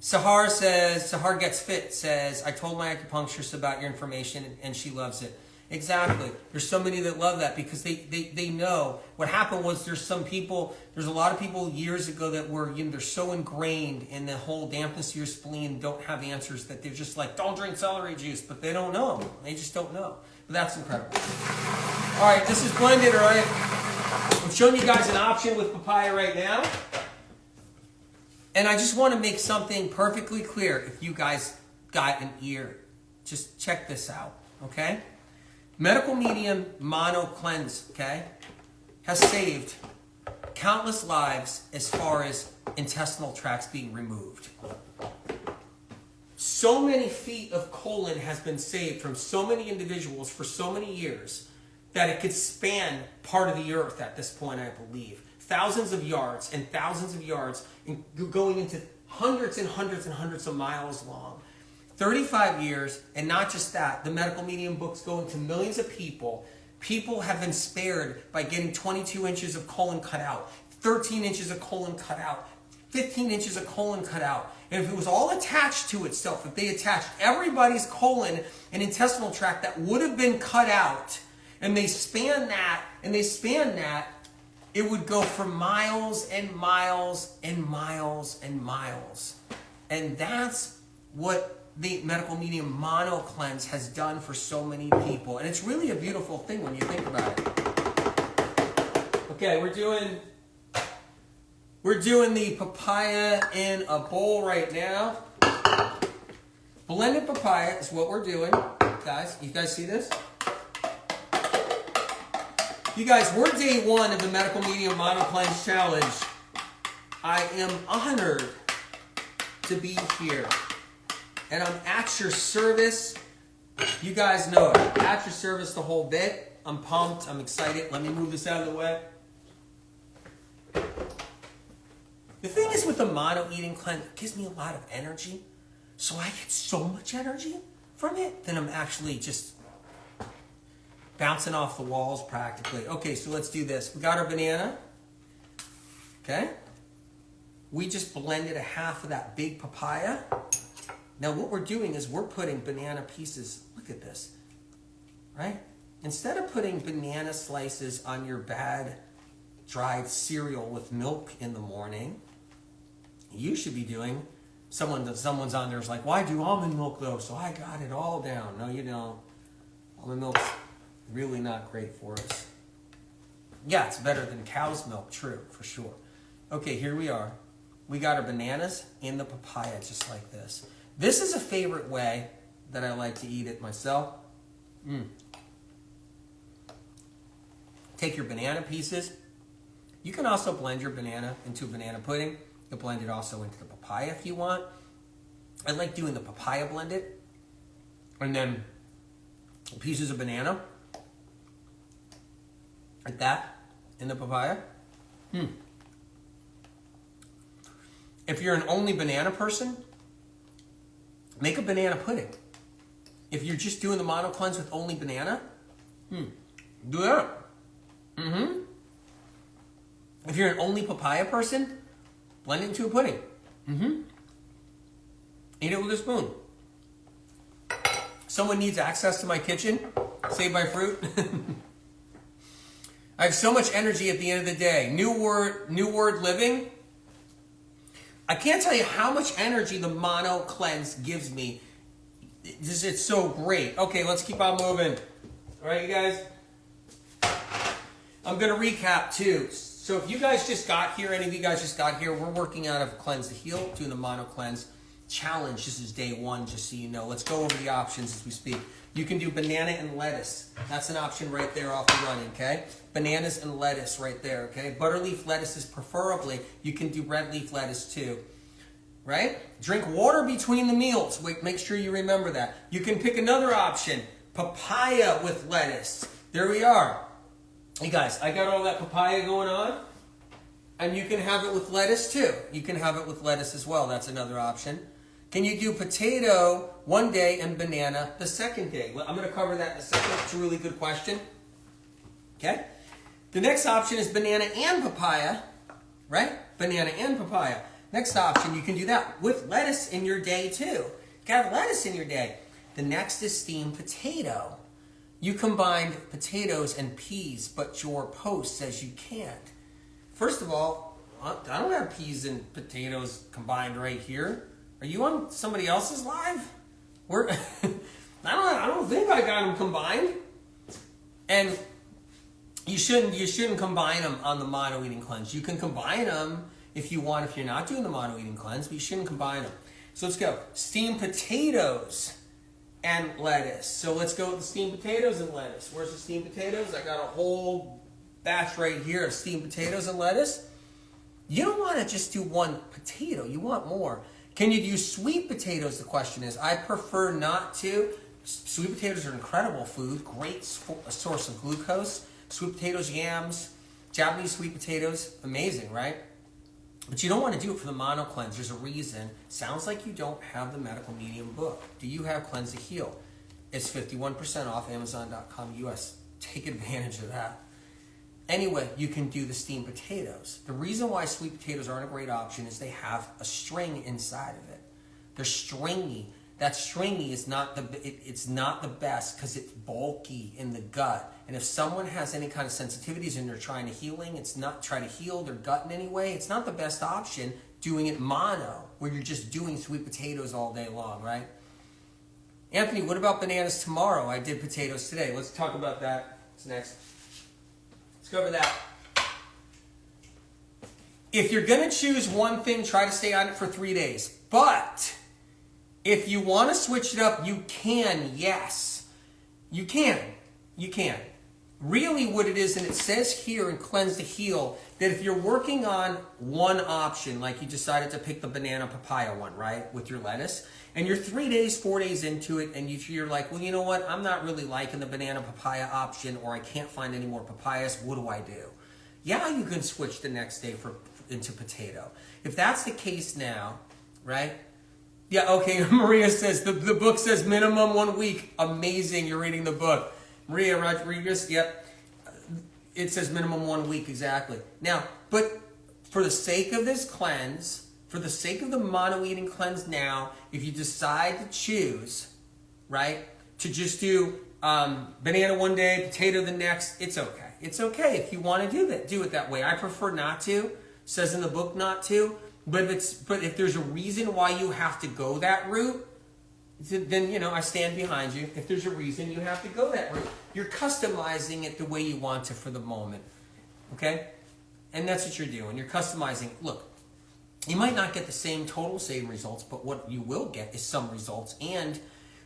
Sahar Gets Fit says, I told my acupuncturist about your information and she loves it. Exactly. There's so many that love that because they know. What happened was there's a lot of people years ago that were, they're so ingrained in the whole dampness of your spleen, don't have answers, that they're just like, don't drink celery juice, but they don't know. They just don't know. But that's incredible. All right, this is blended, all right? I'm showing you guys an option with papaya right now. And I just want to make something perfectly clear. If you guys got an ear, just check this out, okay? Medical Medium Mono Cleanse, okay, has saved countless lives as far as intestinal tracts being removed. So many feet of colon has been saved from so many individuals for so many years that it could span part of the earth at this point, I believe. Thousands of yards and thousands of yards, and going into hundreds and hundreds and hundreds of miles long. 35 years, and not just that, the medical medium books go into millions of people. People have been spared by getting 22 inches of colon cut out, 13 inches of colon cut out, 15 inches of colon cut out. And if it was all attached to itself, if they attached everybody's colon and intestinal tract that would have been cut out, and they span that, it would go for miles and miles and miles and miles. And that's what the Medical Medium Mono Cleanse has done for so many people. And it's really a beautiful thing when you think about it. Okay, we're doing the papaya in a bowl right now. Blended papaya is what we're doing. Guys, you guys see this? You guys, we're day one of the Medical Medium Mono Cleanse Challenge. I am honored to be here. And I'm at your service. You guys know it. At your service the whole bit. I'm pumped. I'm excited. Let me move this out of the way. The thing is with the mono eating cleanse, it gives me a lot of energy. So I get so much energy from it that I'm actually just bouncing off the walls practically. Okay, so let's do this. We got our banana. Okay. We just blended a half of that big papaya. Now what we're doing is we're putting banana pieces, look at this, right? Instead of putting banana slices on your bad dried cereal with milk in the morning, you should be doing, someone's on there is like, why do almond milk though? So I got it all down. No, you don't. Almond milk's really not great for us. Yeah, it's better than cow's milk, true, for sure. Okay, here we are. We got our bananas in the papaya just like this. This is a favorite way that I like to eat it myself. Take your banana pieces. You can also blend your banana into a banana pudding. You can blend it also into the papaya if you want. I like doing the papaya blended. And then pieces of banana. Like that in the papaya. If you're an only banana person, make a banana pudding. If you're just doing the mono cleanse with only banana, do that. If you're an only papaya person, blend it into a pudding. Eat it with a spoon. Someone needs access to my kitchen. Saved by fruit. I have so much energy at the end of the day. New word living. I can't tell you how much energy the mono cleanse gives me. It's so great. Okay, let's keep on moving. All right, you guys. I'm going to recap too. So if you guys just got here, any of you guys just got here, we're working out of Cleanse to Heal, doing the mono cleanse. challenge. This is day 1, just so you know. Let's go over the options as we speak. You can do banana and lettuce. That's an option right there off the running, okay? Bananas and lettuce right there, okay? Butterleaf lettuce is preferably. You can do red leaf lettuce too, right? Drink water between the meals. Wait, make sure you remember that. You can pick another option, papaya with lettuce. There we are. Hey guys, I got all that papaya going on. And you can have it with lettuce too. You can have it with lettuce as well. That's another option. Can you do potato one day and banana the second day? I'm going to cover that in a second. It's a really good question. Okay? The next option is banana and papaya, right? Banana and papaya. Next option, you can do that with lettuce in your day too. You can have lettuce in your day. The next is steamed potato. You combined potatoes and peas, but your post says you can't. First of all, I don't have peas and potatoes combined right here. Are you on somebody else's live? I don't think I got them combined. And you shouldn't combine them on the mono eating cleanse. You can combine them if you want, if you're not doing the mono eating cleanse, but you shouldn't combine them. So let's go. Steamed potatoes and lettuce. So let's go with the steamed potatoes and lettuce. Where's the steamed potatoes? I got a whole batch right here of steamed potatoes and lettuce. You don't want to just do one potato. You want more. Can you do sweet potatoes? The question is. I prefer not to. Sweet potatoes are incredible food. Great source of glucose. Sweet potatoes, yams, Japanese sweet potatoes. Amazing, right? But you don't want to do it for the mono cleanse. There's a reason. Sounds like you don't have the Medical Medium book. Do you have Cleanse to Heal? It's 51% off Amazon.com US. Take advantage of that. Anyway, you can do the steamed potatoes. The reason why sweet potatoes aren't a great option is they have a string inside of it. They're stringy. That stringy is not it's not the best because it's bulky in the gut. And if someone has any kind of sensitivities and they're trying to try to heal their gut in any way, it's not the best option doing it mono, where you're just doing sweet potatoes all day long, right? Anthony, what about bananas tomorrow? I did potatoes today. Let's talk about that. What's next? Let's cover that. If you're going to choose one thing, try to stay on it for 3 days. But if you want to switch it up, you can, yes. You can. You can. Really what it is, and it says here in Cleanse to Heal, that if you're working on one option, like you decided to pick the banana papaya one, right, with your lettuce, and you're 3 days, 4 days into it, and you're like, well, you know what, I'm not really liking the banana papaya option, or I can't find any more papayas, what do I do? Yeah, you can switch the next day into potato. If that's the case now, right? Yeah, okay, Maria says, the book says minimum 1 week. Amazing, you're reading the book. Maria Rodriguez, yep. It says minimum 1 week, exactly. Now, but for the sake of this cleanse, for the sake of the mono eating cleanse now, if you decide to choose, right, to just do banana one day, potato the next, it's okay. It's okay if you want to do it that way. I prefer not to. It says in the book not to. But if there's a reason why you have to go that route, then, you know, I stand behind you. If there's a reason you have to go that route, you're customizing it the way you want it for the moment, okay? And that's what you're doing. You're customizing. Look, you might not get the same results, but what you will get is some results, and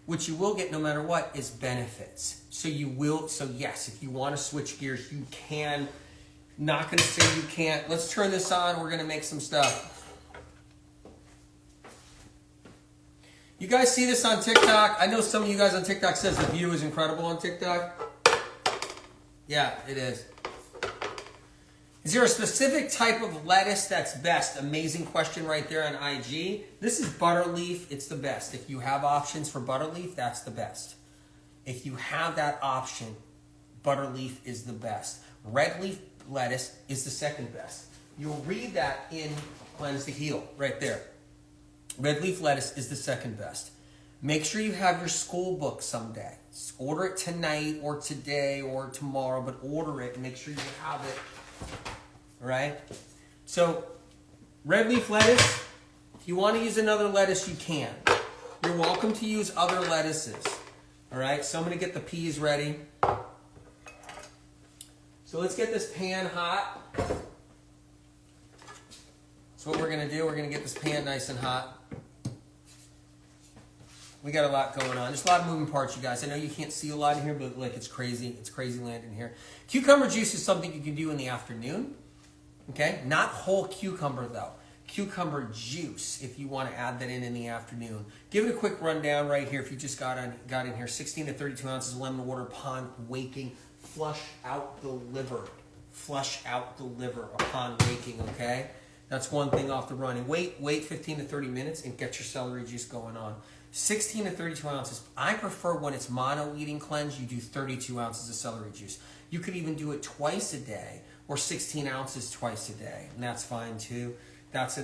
what you will get no matter what is benefits. So yes, if you want to switch gears, you can. Not going to say you can't. Let's turn this on. We're going to make some stuff. You guys see this on TikTok? I know some of you guys on TikTok says the view is incredible on TikTok. Yeah, it is. Is there a specific type of lettuce that's best? Amazing question right there on IG. This is butterleaf. It's the best. If you have options for butterleaf, that's the best. If you have that option, butterleaf is the best. Red leaf lettuce is the second best. You'll read that in Cleanse to Heal right there. Red leaf lettuce is the second best. Make sure you have your school book someday. Order it tonight or today or tomorrow, but order it and make sure you have it. All right? So, red leaf lettuce, if you want to use another lettuce, you can. You're welcome to use other lettuces. All right? So I'm going to get the peas ready. So let's get this pan hot. So what we're going to do, we're going to get this pan nice and hot. We got a lot going on. There's a lot of moving parts, you guys. I know you can't see a lot in here, but like it's crazy. It's crazy land in here. Cucumber juice is something you can do in the afternoon. Okay? Not whole cucumber though. Cucumber juice, if you want to add that in the afternoon. Give it a quick rundown right here. If you just got in here, 16 to 32 ounces of lemon water upon waking. Flush out the liver. Flush out the liver upon waking, okay? That's one thing off the run. And wait 15 to 30 minutes and get your celery juice going on. 16 to 32 ounces. I prefer when it's mono eating cleanse, you do 32 ounces of celery juice. You could even do it twice a day or 16 ounces twice a day, and that's fine too. That's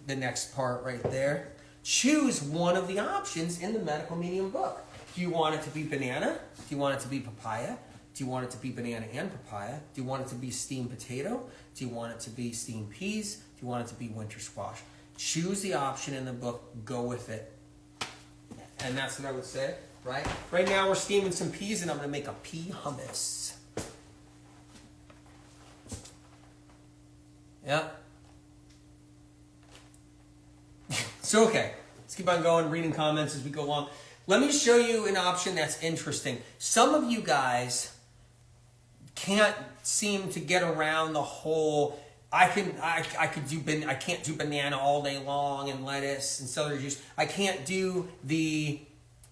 the next part right there. Choose one of the options in the medical medium book. Do you want it to be banana? Do you want it to be papaya? Do you want it to be banana and papaya? Do you want it to be steamed potato? Do you want it to be steamed peas? Do you want it to be winter squash? Choose the option in the book. Go with it. And that's what I would say, right? Right now we're steaming some peas and I'm going to make a pea hummus. Yeah. So, okay, let's keep on going, reading comments as we go along. Let me show you an option that's interesting. Some of you guys can't seem to get around the whole, I can't do banana all day long and lettuce and celery juice. I can't do the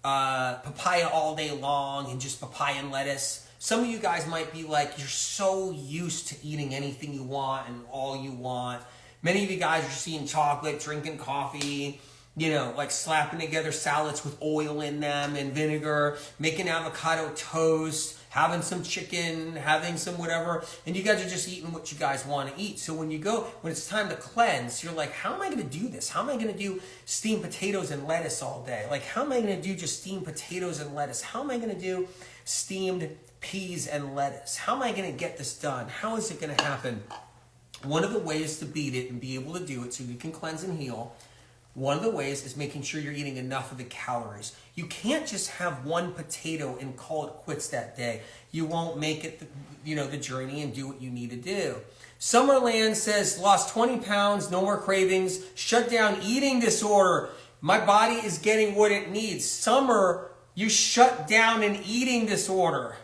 papaya all day long and just papaya and lettuce. Some of you guys might be like, you're so used to eating anything you want and all you want. Many of you guys are just eating chocolate, drinking coffee, you know, like slapping together salads with oil in them and vinegar, making avocado toast, having some chicken, having some whatever, and you guys are just eating what you guys want to eat. So when it's time to cleanse, you're like, how am I going to do this? How am I going to do steamed potatoes and lettuce all day? Like, how am I going to do just steamed potatoes and lettuce? How am I going to do steamed peas and lettuce? How am I going to get this done? How is it going to happen? One of the ways to beat it and be able to do it so you can cleanse and heal, one of the ways is making sure you're eating enough of the calories. You can't just have one potato and call it quits that day. You won't make it the journey and do what you need to do. Summerland says, lost 20 pounds, no more cravings, shut down eating disorder. My body is getting what it needs. Summer, you shut down an eating disorder.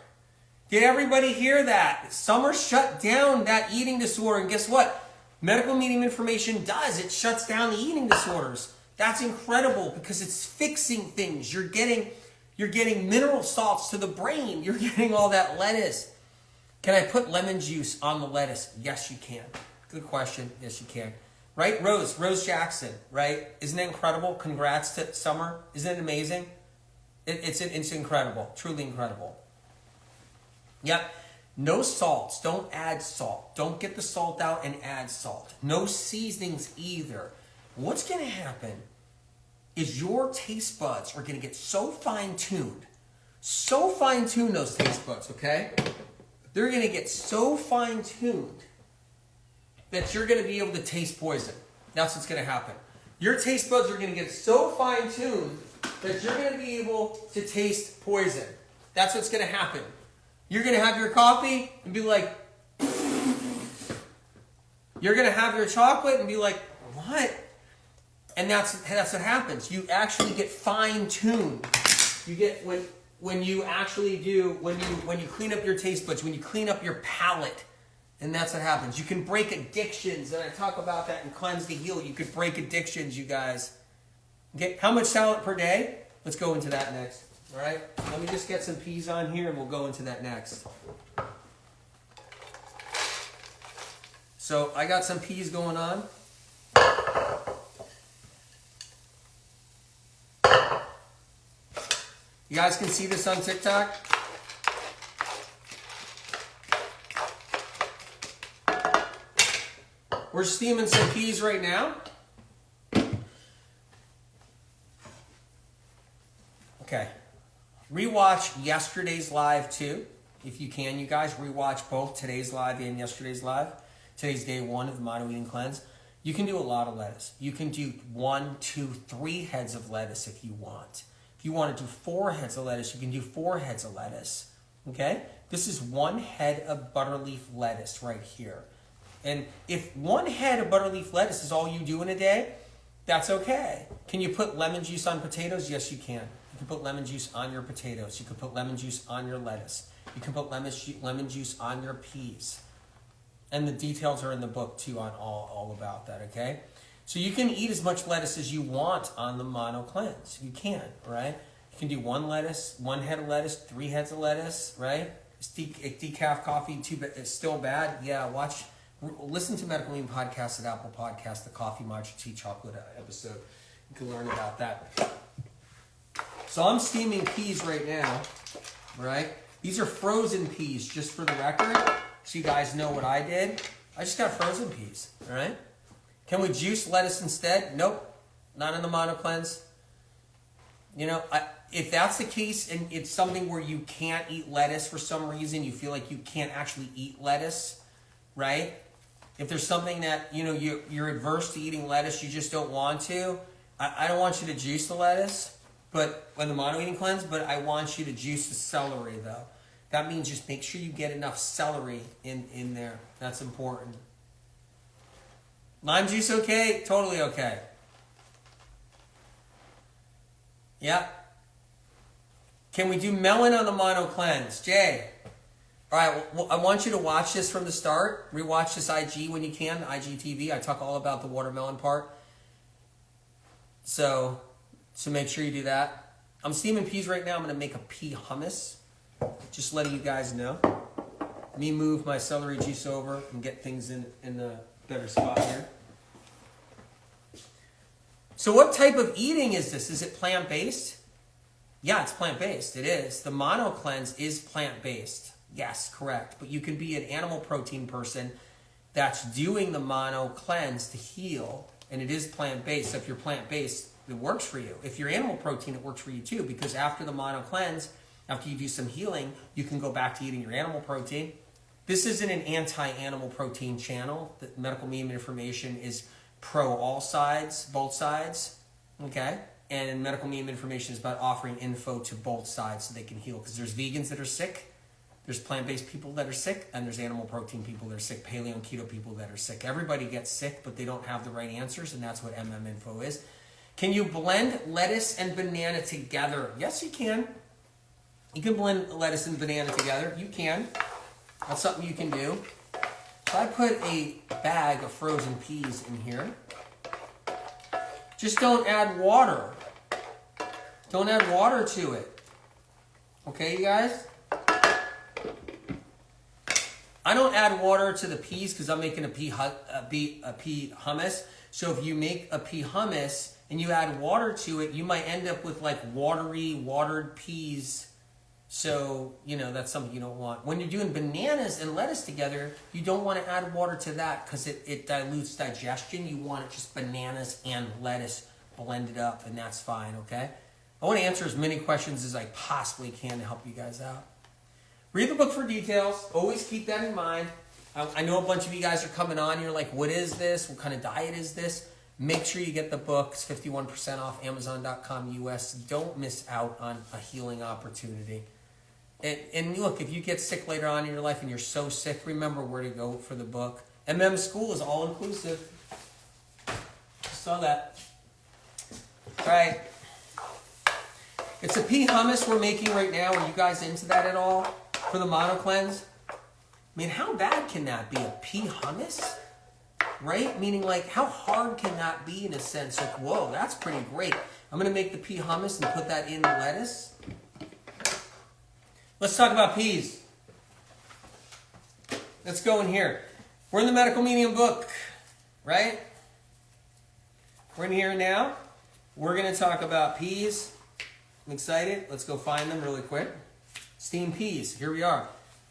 Did everybody hear that? Summer shut down that eating disorder. And guess what? Medical medium information does. It shuts down the eating disorders. That's incredible because it's fixing things. You're getting mineral salts to the brain. You're getting all that lettuce. Can I put lemon juice on the lettuce? Yes, you can. Good question. Yes, you can. Right? Rose Jackson, right? Isn't it incredible? Congrats to Summer. Isn't it amazing? It's incredible. Truly incredible. Yep. No salts. Don't add salt. Don't get the salt out and add salt. No seasonings either. What's going to happen is your taste buds are going to get so fine-tuned, those taste buds, okay? They're going to get so fine-tuned that you're going to be able to taste poison. That's what's going to happen. Your taste buds are going to get so fine-tuned that you're going to be able to taste poison. That's what's going to happen. You're going to have your coffee and be like, you're going to have your chocolate and be like, what? And that's what happens. You actually get fine-tuned. You get when you clean up your taste buds, when you clean up your palate, and that's what happens. You can break addictions, and I talk about that in Cleanse to Heal. You could break addictions, you guys. Okay, how much salad per day? Let's go into that next. All right, let me just get some peas on here and we'll go into that next. So I got some peas going on. You guys can see this on TikTok? We're steaming some peas right now. Okay. Rewatch yesterday's live too, if you can, you guys. Rewatch both today's live and yesterday's live. Today's day 1 of the Mono Eating Cleanse. You can do a lot of lettuce. You can do 1, 2, 3 heads of lettuce if you want. If you want to do 4 heads of lettuce, you can do 4 heads of lettuce. Okay? This is 1 head of butterleaf lettuce right here. And if 1 head of butterleaf lettuce is all you do in a day, That's okay. Can you put lemon juice on potatoes? Yes, you can. You can put lemon juice on your potatoes. You can put lemon juice on your lettuce. You can put lemon juice on your peas. And the details are in the book too on all about that, okay? So you can eat as much lettuce as you want on the mono cleanse. You can, right? You can do one head of lettuce, 3 heads of lettuce, right? Is decaf coffee it's still bad? Yeah, listen to Medical Medium Podcast at Apple Podcast, the Coffee Matcha Tea Chocolate episode. You can learn about that. So I'm steaming peas right now, right? These are frozen peas, just for the record, so you guys know what I did. I just got frozen peas, all right? Can we juice lettuce instead? Nope, not in the mono cleanse. You know, if that's the case and it's something where you can't eat lettuce for some reason, you feel like you can't actually eat lettuce, right? If there's something that, you know, you're adverse to eating lettuce, you just don't want to, I don't want you to juice the lettuce, but when the mono eating cleanse, but I want you to juice the celery though. That means just make sure you get enough celery in there. That's important. Lime juice okay? Totally okay. Yeah. Can we do melon on the mono cleanse? Jay. All right, well, I want you to watch this from the start. Rewatch this IG when you can, IGTV. I talk all about the watermelon part. So make sure you do that. I'm steaming peas right now. I'm going to make a pea hummus. Just letting you guys know. Let me move my celery juice over and get things in a better spot here. So what type of eating is this? Is it plant-based? Yeah, it's plant-based. It is. The mono cleanse is plant-based. Yes, correct. But you can be an animal protein person that's doing the mono cleanse to heal, and it is plant-based. So if you're plant-based, it works for you. If you're animal protein, it works for you too, because after the mono cleanse, after you do some healing, you can go back to eating your animal protein. This isn't an anti-animal protein channel. The Medical Medium Information is pro all sides, both sides, okay? And Medical Medium Information is about offering info to both sides so they can heal. Because there's vegans that are sick, there's plant-based people that are sick, and there's animal protein people that are sick, paleo and keto people that are sick. Everybody gets sick, but they don't have the right answers, and that's what MM Info is. Can you blend lettuce and banana together? Yes, you can. You can blend lettuce and banana together. You can. That's something you can do. So I put a bag of frozen peas in here. Just don't add water. Don't add water to it. Okay, you guys? I don't add water to the peas because I'm making a pea hummus. So if you make a pea hummus and you add water to it, you might end up with like watered peas. So, you know, that's something you don't want. When you're doing bananas and lettuce together, you don't want to add water to that because it dilutes digestion. You want it just bananas and lettuce blended up, and that's fine, okay? I want to answer as many questions as I possibly can to help you guys out. Read the book for details. Always keep that in mind. I know a bunch of you guys are coming on. You're like, what is this? What kind of diet is this? Make sure you get the book. It's 51% off Amazon.com US. Don't miss out on a healing opportunity. And look, if you get sick later on in your life and you're so sick, remember where to go for the book. MM School is all inclusive. Saw that. All right. It's a pea hummus we're making right now. Are you guys into that at all for the mono cleanse? I mean, how bad can that be? A pea hummus? Right? Meaning, like, how hard can that be in a sense? Like, whoa, that's pretty great. I'm going to make the pea hummus and put that in the lettuce. Let's talk about peas. Let's go in here. We're in the Medical Medium book, right? We're in here now. We're going to talk about peas. I'm excited. Let's go find them really quick. Steamed peas. Here we are.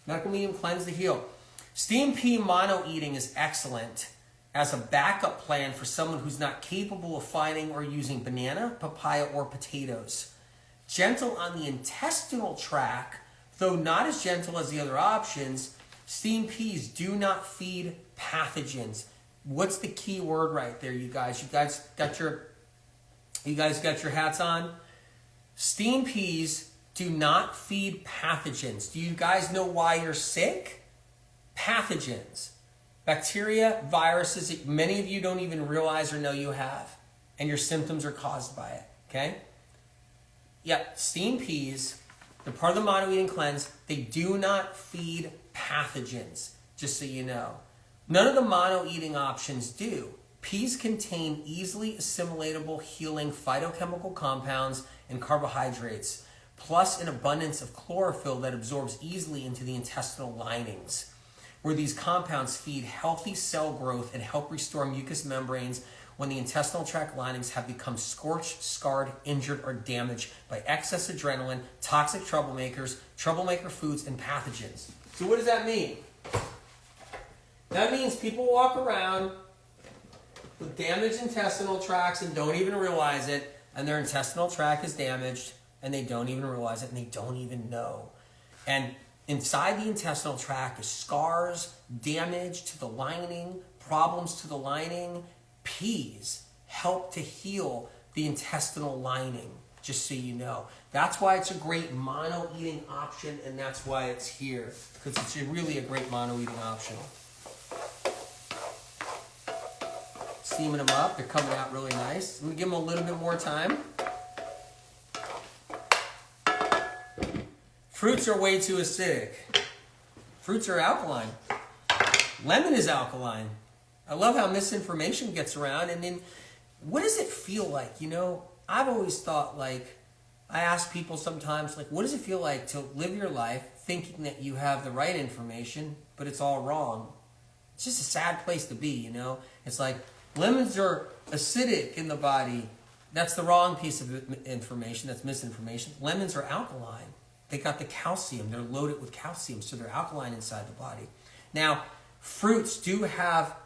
Medical Medium Cleanse to Heal. Steamed pea mono eating is excellent as a backup plan for someone who's not capable of finding or using banana, papaya, or potatoes. Gentle on the intestinal tract, though not as gentle as the other options, steamed peas do not feed pathogens. What's the key word right there, you guys? You guys got your hats on? Steamed peas do not feed pathogens. Do you guys know why you're sick? Pathogens. Bacteria, viruses that many of you don't even realize or know you have. and your symptoms are caused by it, okay? Yep, steamed peas, they're part of the mono-eating cleanse. They do not feed pathogens, just so you know. None of the mono-eating options do. Peas contain easily assimilatable healing phytochemical compounds and carbohydrates, plus an abundance of chlorophyll that absorbs easily into the intestinal linings, where these compounds feed healthy cell growth and help restore mucous membranes when the intestinal tract linings have become scorched, scarred, injured, or damaged by excess adrenaline, toxic troublemaker foods, and pathogens. So what does that mean? That means people walk around with damaged intestinal tracts and don't even realize it, and their intestinal tract is damaged, and they don't even realize it, and they don't even know. And inside the intestinal tract is scars, damage to the lining, problems to the lining. Peas help to heal the intestinal lining, just so you know. That's why it's a great mono-eating option, and that's why it's here, because it's really a great mono-eating option. Steaming them up, they're coming out really nice. I'm gonna give them a little bit more time. Fruits are way too acidic. Fruits are alkaline. Lemon is alkaline. I love how misinformation gets around. And then, what does it feel like? You know, I've always thought, like, I ask people sometimes, like, what does it feel like to live your life thinking that you have the right information, but it's all wrong? It's just a sad place to be, you know? It's like, lemons are acidic in the body. That's the wrong piece of information. That's misinformation. Lemons are alkaline. They got the calcium. They're loaded with calcium, so they're alkaline inside the body. Now, fruits do have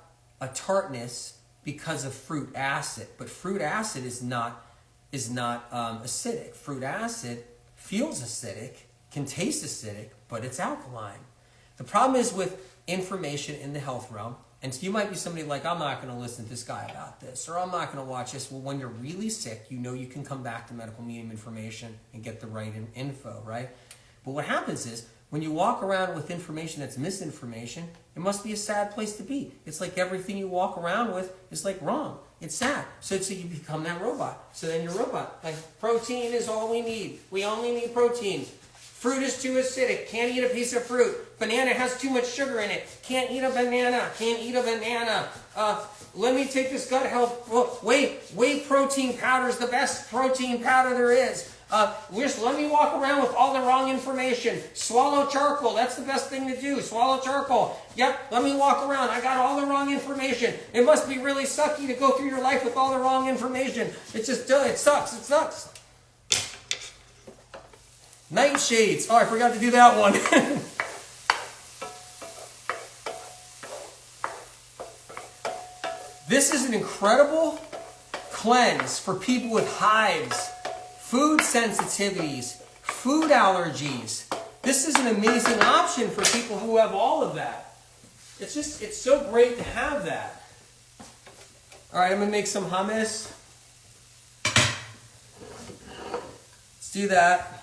a tartness because of fruit acid, but fruit acid is not acidic. Fruit acid feels acidic, can taste acidic, but it's alkaline. The problem is with information in the health realm, and so you might be somebody like, I'm not going to listen to this guy about this, or I'm not going to watch this. Well, when you're really sick, you know you can come back to medical medium information and get the right info, right? But what happens is, when you walk around with information that's misinformation, it must be a sad place to be. It's like everything you walk around with is like wrong. It's sad. So you become that robot. So then you're a robot. Like, protein is all we need. We only need protein. Fruit is too acidic. Can't eat a piece of fruit. Banana has too much sugar in it. Can't eat a banana. Can't eat a banana. Let me take this gut health. Whey protein powder is the best protein powder there is. Just let me walk around with all the wrong information. Swallow charcoal. That's the best thing to do. Swallow charcoal. Yep, let me walk around. I got all the wrong information. It must be really sucky to go through your life with all the wrong information. It sucks. It sucks. Nightshades. Oh, I forgot to do that one. This is an incredible cleanse for people with hives, food sensitivities, food allergies. This is an amazing option for people who have all of that. It's so great to have that. All right, I'm going to make some hummus. Let's do that.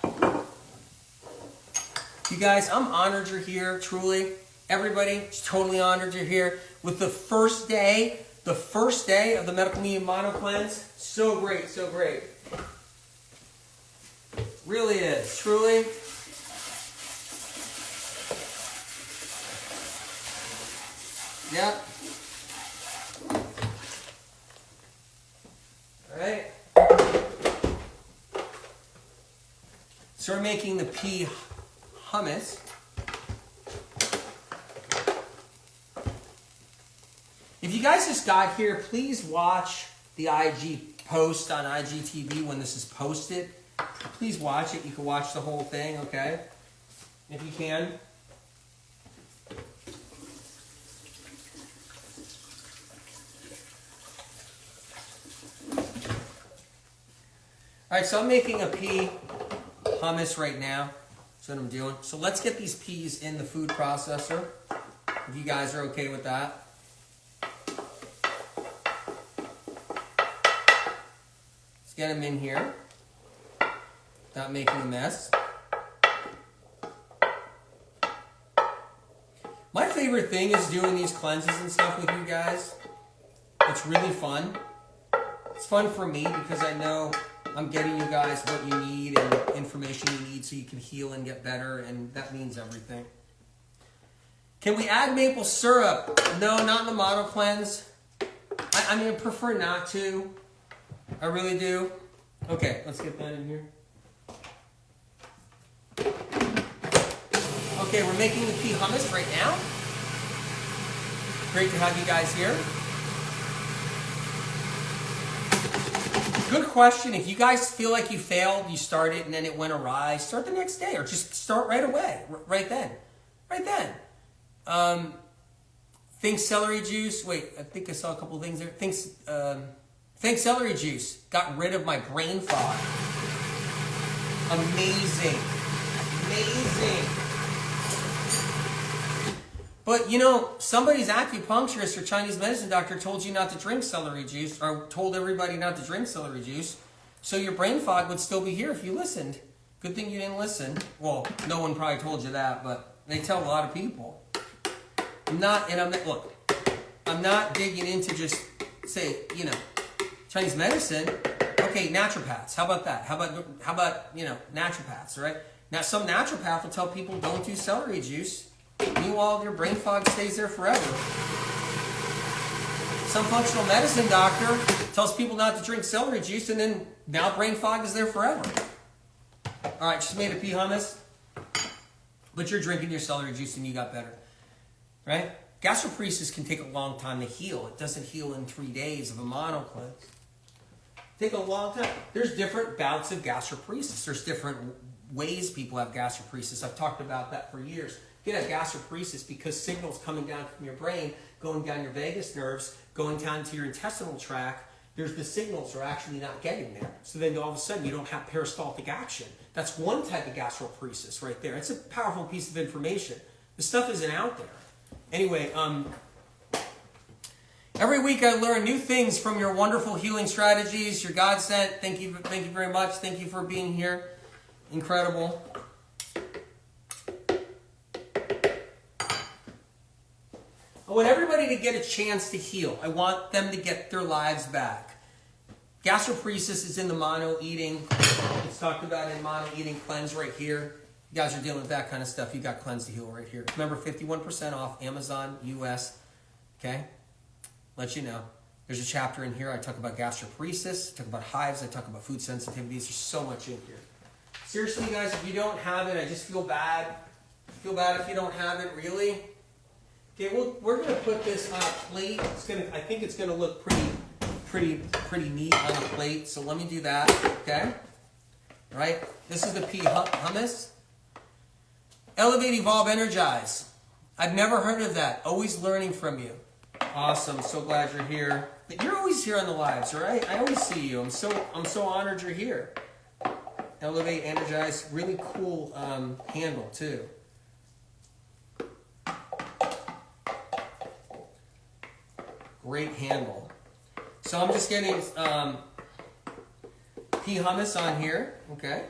You guys, I'm honored you're here, truly. Everybody, it's totally honored you're here with the first day of the Medical Medium Mono Cleanse. So great, so great. Really is, truly. Yep. All right. So we're making the pea hummus. If you guys just got here, please watch the IG post on IGTV when this is posted. Please watch it. You can watch the whole thing, okay? If you can. All right, so I'm making a pea hummus right now. That's what I'm doing. So let's get these peas in the food processor, if you guys are okay with that. Let's get them in here, not making a mess. My favorite thing is doing these cleanses and stuff with you guys. It's really fun. It's fun for me because I know I'm getting you guys what you need and information you need so you can heal and get better, and that means everything. Can we add maple syrup? No, not in the mono cleanse. I mean, I prefer not to. I really do. Okay, let's get that in here. Okay, we're making the pea hummus right now. Great to have you guys here. Good question. If you guys feel like you failed, you started and then it went awry, start the next day or just start right away, right then. Right then. Think Celery Juice. Wait, I think I saw a couple of things there. Think Celery Juice got rid of my brain fog. Amazing. Amazing. But, you know, somebody's acupuncturist or Chinese medicine doctor told you not to drink celery juice, or told everybody not to drink celery juice, so your brain fog would still be here if you listened. Good thing you didn't listen. Well, no one probably told you that, but they tell a lot of people. Look, I'm not digging into just, say, you know, Chinese medicine. Okay, naturopaths. How about that? How about, you know, naturopaths, right? Now, some naturopath will tell people don't do celery juice. Meanwhile, your brain fog stays there forever. Some functional medicine doctor tells people not to drink celery juice, and then now brain fog is there forever. All right, just made a pea hummus, but you're drinking your celery juice and you got better, right? Gastroparesis can take a long time to heal. It doesn't heal in 3 days of a mono cleanse. Take a long time. There's different bouts of gastroparesis. There's different ways people have gastroparesis. I've talked about that for years. You have gastroparesis because signals coming down from your brain, going down your vagus nerves, going down to your intestinal tract, there's the signals are actually not getting there. So then all of a sudden you don't have peristaltic action. That's one type of gastroparesis right there. It's a powerful piece of information. The stuff isn't out there. Anyway, every week I learn new things from your wonderful healing strategies. Your God sent. Thank you very much. Thank you for being here. Incredible. I want everybody to get a chance to heal. I want them to get their lives back. Gastroparesis is in the mono eating. It's talked about in mono eating cleanse right here. You guys are dealing with that kind of stuff. You got cleanse to heal right here. Remember, 51% off Amazon US. Okay? Let you know. There's a chapter in here. I talk about gastroparesis. I talk about hives. I talk about food sensitivities. There's so much in here. Seriously, guys, if you don't have it, I just feel bad. I feel bad if you don't have it, really. Okay, we're going to put this on a plate. I think it's going to look pretty neat on a plate. So let me do that. Okay. All right. This is the pea hummus. Elevate, evolve, energize. I've never heard of that. Always learning from you. Awesome. So glad you're here. You're always here on the lives, right? I always see you. I'm so honored you're here. Elevate, energize. Really cool handle too. Great handle. So I'm just getting pea hummus on here. Okay.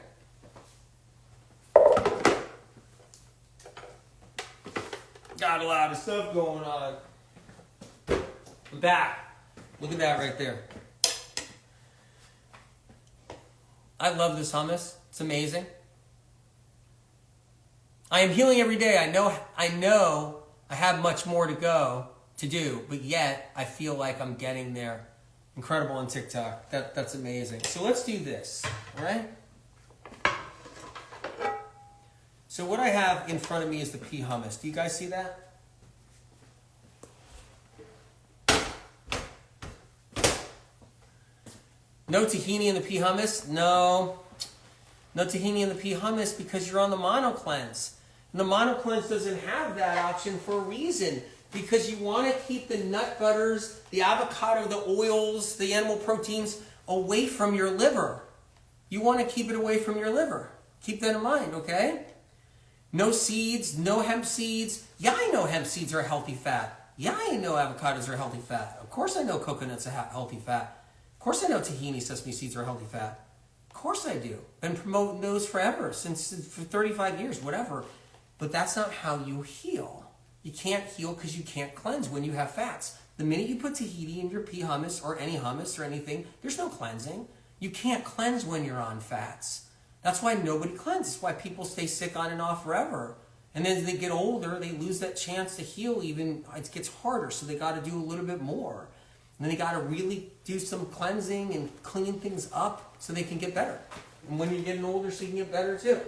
Got a lot of stuff going on. I'm back. Look at that right there. I love this hummus. It's amazing. I am healing every day. I know I have much more to go to do, but yet I feel like I'm getting there. Incredible on TikTok. That's amazing. So let's do this, all right? So what I have in front of me is the pea hummus. Do you guys see that? No tahini in the pea hummus? No. No tahini in the pea hummus because you're on the mono cleanse. And the mono cleanse doesn't have that option for a reason. Because you want to keep the nut butters, the avocado, the oils, the animal proteins away from your liver. You want to keep it away from your liver. Keep that in mind, okay? No seeds, no hemp seeds. Yeah, I know hemp seeds are a healthy fat. Yeah, I know avocados are a healthy fat. Of course I know coconut's a healthy fat. Of course I know tahini, sesame seeds are a healthy fat. Of course I do. Been promoting those forever, for 35 years, whatever. But that's not how you heal. You can't heal because you can't cleanse when you have fats. The minute you put Tahiti in your pea hummus or any hummus or anything, there's no cleansing. You can't cleanse when you're on fats. That's why nobody cleanses. That's why people stay sick on and off forever. And then as they get older, they lose that chance to heal. Even it gets harder, so they got to do a little bit more. And then they got to really do some cleansing and clean things up so they can get better. And when you're getting older, so you can get better too.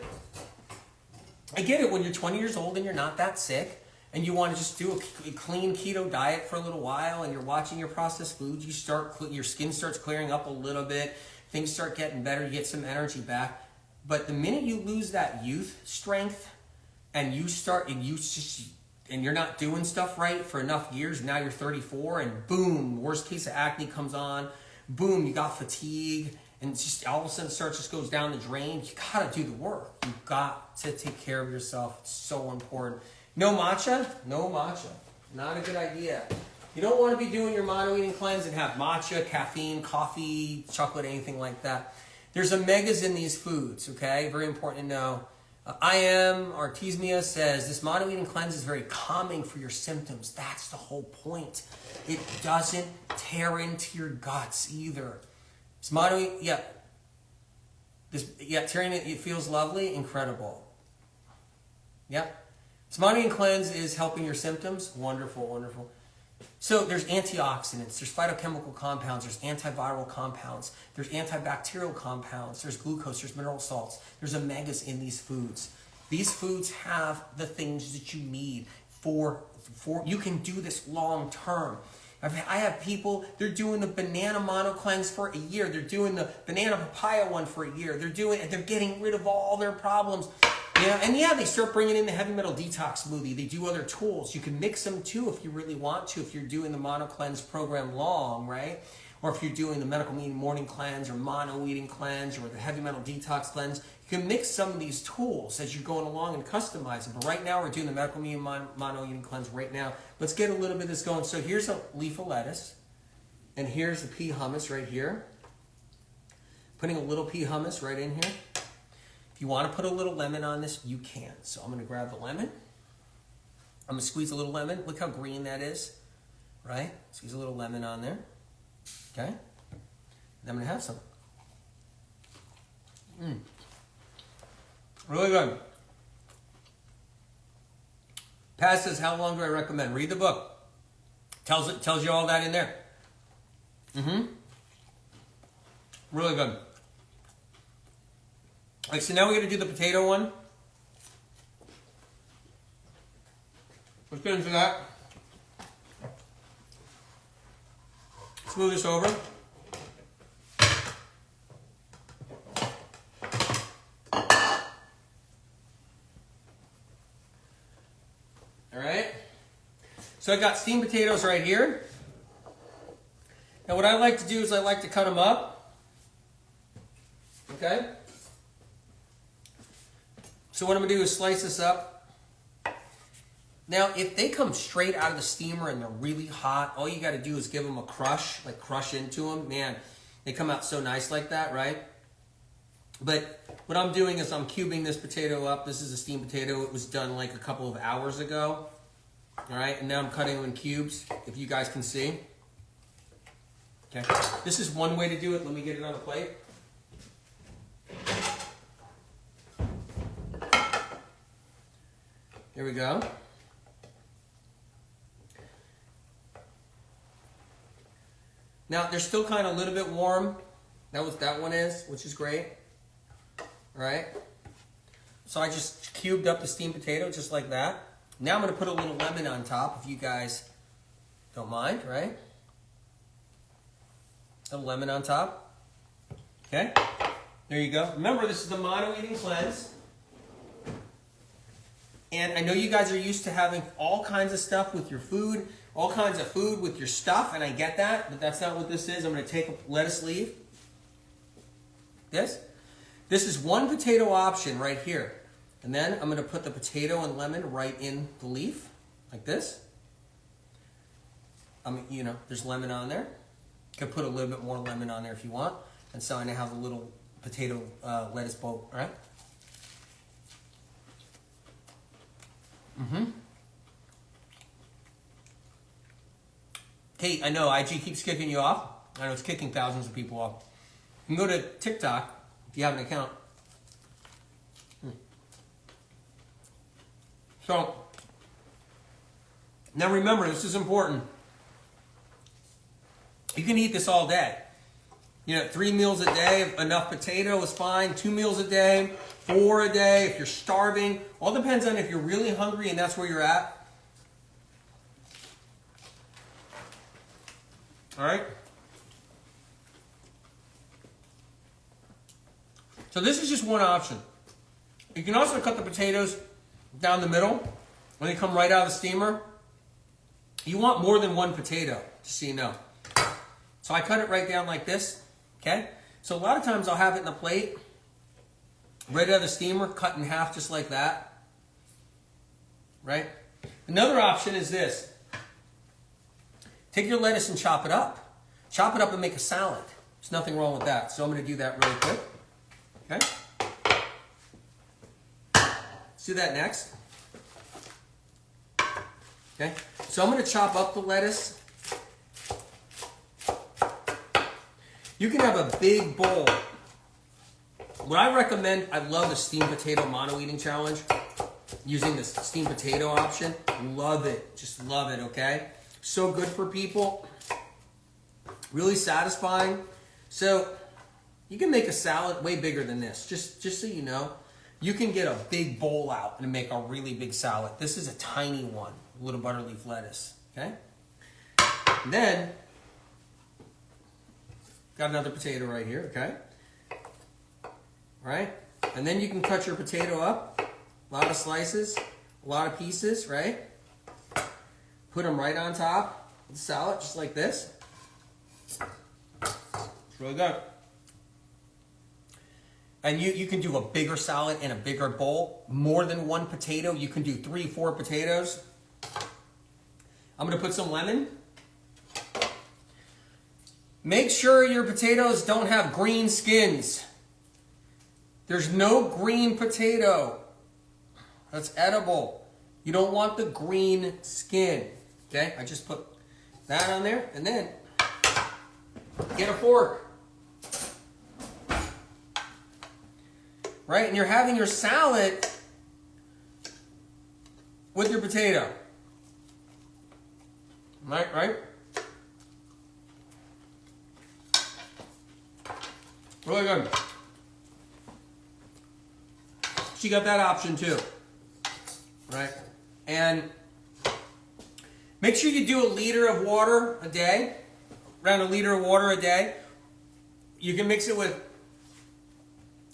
I get it when you're 20 years old and you're not that sick and you want to just do a clean keto diet for a little while and you're watching your processed foods, your skin starts clearing up a little bit, things start getting better, you get some energy back. But the minute you lose that youth strength and you're not doing stuff right for enough years, now you're 34 and boom, worst case of acne comes on, boom, you got fatigue, and it's just all of a sudden just goes down the drain. You gotta do the work. You got to take care of yourself. It's so important. No matcha? No matcha. Not a good idea. You don't want to be doing your mono eating cleanse and have matcha, caffeine, coffee, chocolate, anything like that. There's omegas in these foods, okay? Very important to know. Artemisia says, this mono eating cleanse is very calming for your symptoms. That's the whole point. It doesn't tear into your guts either. This mono, tearing it feels lovely, incredible. Yep. This mono eating cleanse is helping your symptoms. Wonderful, wonderful. So there's antioxidants, there's phytochemical compounds, there's antiviral compounds, there's antibacterial compounds, there's glucose, there's mineral salts, there's omegas in these foods. These foods have the things that you need for you can do this long term. I have people, they're doing the banana mono cleanse for a year. They're doing the banana papaya one for a year. They're getting rid of all their problems. They start bringing in the heavy metal detox smoothie. They do other tools. You can mix them too if you really want to, if you're doing the mono cleanse program long, right? Or if you're doing the medical medium morning cleanse or mono eating cleanse or the heavy metal detox cleanse. You can mix some of these tools as you're going along and customize them. But right now we're doing the medical medium mono eating cleanse right now. Let's get a little bit of this going. So here's a leaf of lettuce. And here's the pea hummus right here. Putting a little pea hummus right in here. If you want to put a little lemon on this, you can. So I'm going to grab the lemon. I'm going to squeeze a little lemon. Look how green that is, right? Squeeze a little lemon on there. Okay? And I'm going to have some. Really good. Paz says, how long do I recommend? Read the book. Tells you all that in there. Really good. So now we're going to do the potato one. Let's get into that. Let's move this over. All right. So I got steamed potatoes right here. Now what I like to do is I like to cut them up. Okay. So what I'm going to do is slice this up. Now, if they come straight out of the steamer and they're really hot, all you got to do is give them a crush, like crush into them. Man, they come out so nice like that, right? But what I'm doing is I'm cubing this potato up. This is a steamed potato. It was done like a couple of hours ago. All right, and now I'm cutting them in cubes, if you guys can see. Okay, this is one way to do it. Let me get it on a plate. Here we go. Now, they're still kind of a little bit warm. That one is, which is great. All right. So I just cubed up the steamed potato just like that. Now I'm going to put a little lemon on top, if you guys don't mind, right? A little lemon on top. Okay. There you go. Remember, this is the mono eating cleanse. And I know you guys are used to having all kinds of stuff with your food, all kinds of food with your stuff, and I get that, but that's not what this is. I'm going to take a lettuce leaf. This is one potato option right here. And then I'm going to put the potato and lemon right in the leaf, like this. There's lemon on there. You can put a little bit more lemon on there if you want. And so I now have a little potato lettuce bowl, all right? Kate, I know IG keeps kicking you off. I know it's kicking thousands of people off. You can go to TikTok if you have an account. So, now remember, this is important. You can eat this all day. 3 meals a day, enough potato is fine. 2 meals a day, 4 a day, if you're starving. All depends on if you're really hungry and that's where you're at. All right? So this is just one option. You can also cut the potatoes down the middle when they come right out of the steamer. You want more than one potato, just so you know. So I cut it right down like this, okay? So a lot of times I'll have it in a plate, right out of the steamer, cut in half just like that, right? Another option is this. Take your lettuce and chop it up. Chop it up and make a salad. There's nothing wrong with that. So I'm going to do that really quick, okay? Let's do that next. Okay, so I'm going to chop up the lettuce. You can have a big bowl. What I recommend, I love the steamed potato mono eating challenge. Using the steamed potato option. Love it. Just love it, okay? So good for people. Really satisfying. So you can make a salad way bigger than this. Just so you know. You can get a big bowl out and make a really big salad. This is a tiny one. A little butter leaf lettuce, okay? And then, got another potato right here, okay? All right? And then you can cut your potato up. A lot of slices, a lot of pieces, right? Put them right on top of the salad, just like this. It's really good. And you can do a bigger salad in a bigger bowl. More than one potato. You can do 3, 4 potatoes. I'm going to put some lemon. Make sure your potatoes don't have green skins. There's no green potato. That's edible. You don't want the green skin. Okay, I just put that on there. And then get a fork. Right, and you're having your salad with your potato. Right? Really good. So you got that option too. Right? And make sure you do 1 liter of water a day. Around 1 liter of water a day. You can mix it with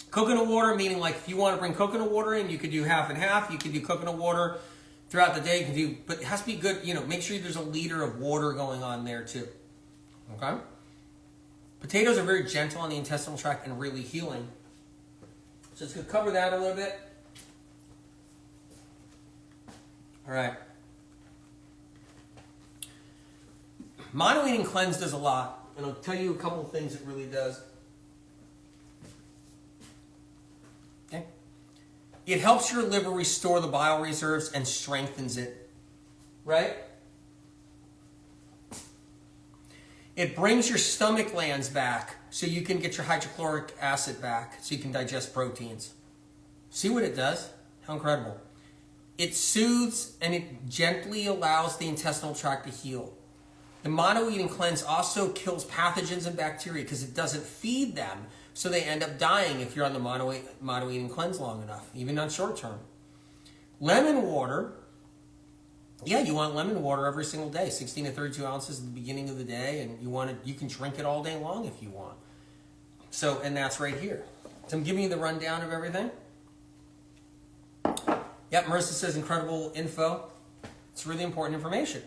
coconut water, meaning like if you want to bring coconut water in, you could do half and half. You could do coconut water throughout the day. You can do, but it has to be good, make sure there's 1 liter of water going on there too. Okay? Potatoes are very gentle on the intestinal tract and really healing. So it's going to cover that a little bit. All right. Mono eating cleanse does a lot, and I'll tell you a couple of things it really does. Okay. It helps your liver restore the bile reserves and strengthens it, right? It brings your stomach glands back so you can get your hydrochloric acid back so you can digest proteins. See what it does? How incredible. It soothes and it gently allows the intestinal tract to heal. The mono eating cleanse also kills pathogens and bacteria because it doesn't feed them, so they end up dying if you're on the mono eating cleanse long enough, even on short term. Lemon water, yeah, you want lemon water every single day, 16 to 32 ounces at the beginning of the day, and you can drink it all day long if you want. So, and that's right here. So I'm giving you the rundown of everything. Yep, Marissa says incredible info. It's really important information.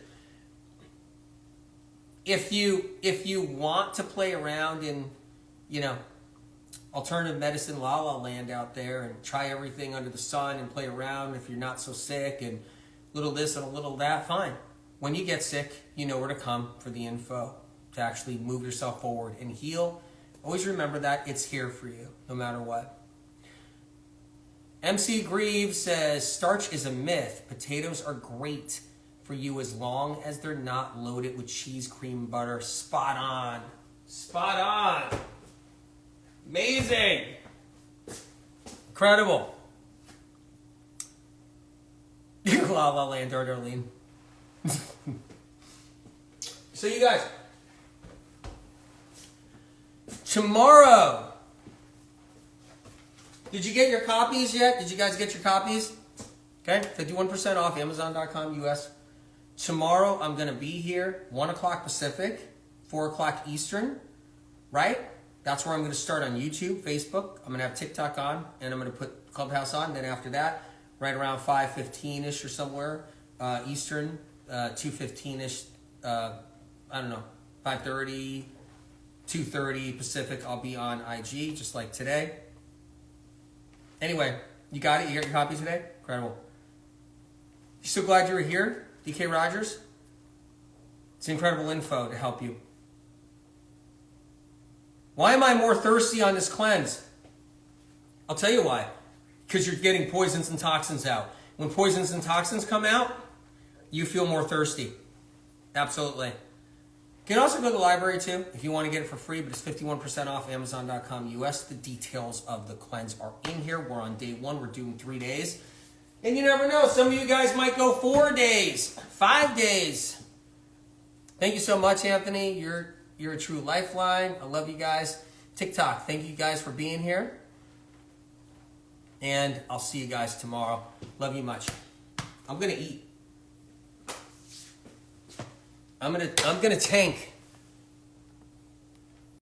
If you want to play around in, alternative medicine la la land out there and try everything under the sun and play around if you're not so sick and little this and a little that, fine. When you get sick, you know where to come for the info to actually move yourself forward and heal. Always remember that it's here for you, no matter what. MC Grieve says, starch is a myth. Potatoes are great for you as long as they're not loaded with cheese, cream, butter. Spot on. Spot on. Amazing. Incredible. La La Land, Darlene. So you guys, tomorrow, did you get your copies yet? Did you guys get your copies? Okay, 51% off, Amazon.com US. Tomorrow I'm going to be here, 1 o'clock Pacific, 4 o'clock Eastern, right? That's where I'm going to start on YouTube, Facebook. I'm going to have TikTok on, and I'm going to put Clubhouse on. Then after that, right around 5:15-ish or somewhere, Eastern, 2:15-ish, I don't know, 5:30, 2:30 Pacific, I'll be on IG, just like today. Anyway, you got it? You got your copy today? Incredible. You so glad you were here, DK Rogers? It's incredible info to help you. Why am I more thirsty on this cleanse? I'll tell you why. Because you're getting poisons and toxins out. When poisons and toxins come out, you feel more thirsty. Absolutely. You can also go to the library too if you want to get it for free, but it's 51% off, Amazon.com US. The details of the cleanse are in here. We're on day 1. We're doing 3 days. And you never know. Some of you guys might go 4 days, 5 days. Thank you so much, Anthony. You're a true lifeline. I love you guys. TikTok, thank you guys for being here. And I'll see you guys tomorrow. Love you much. I'm going to eat. I'm gonna tank.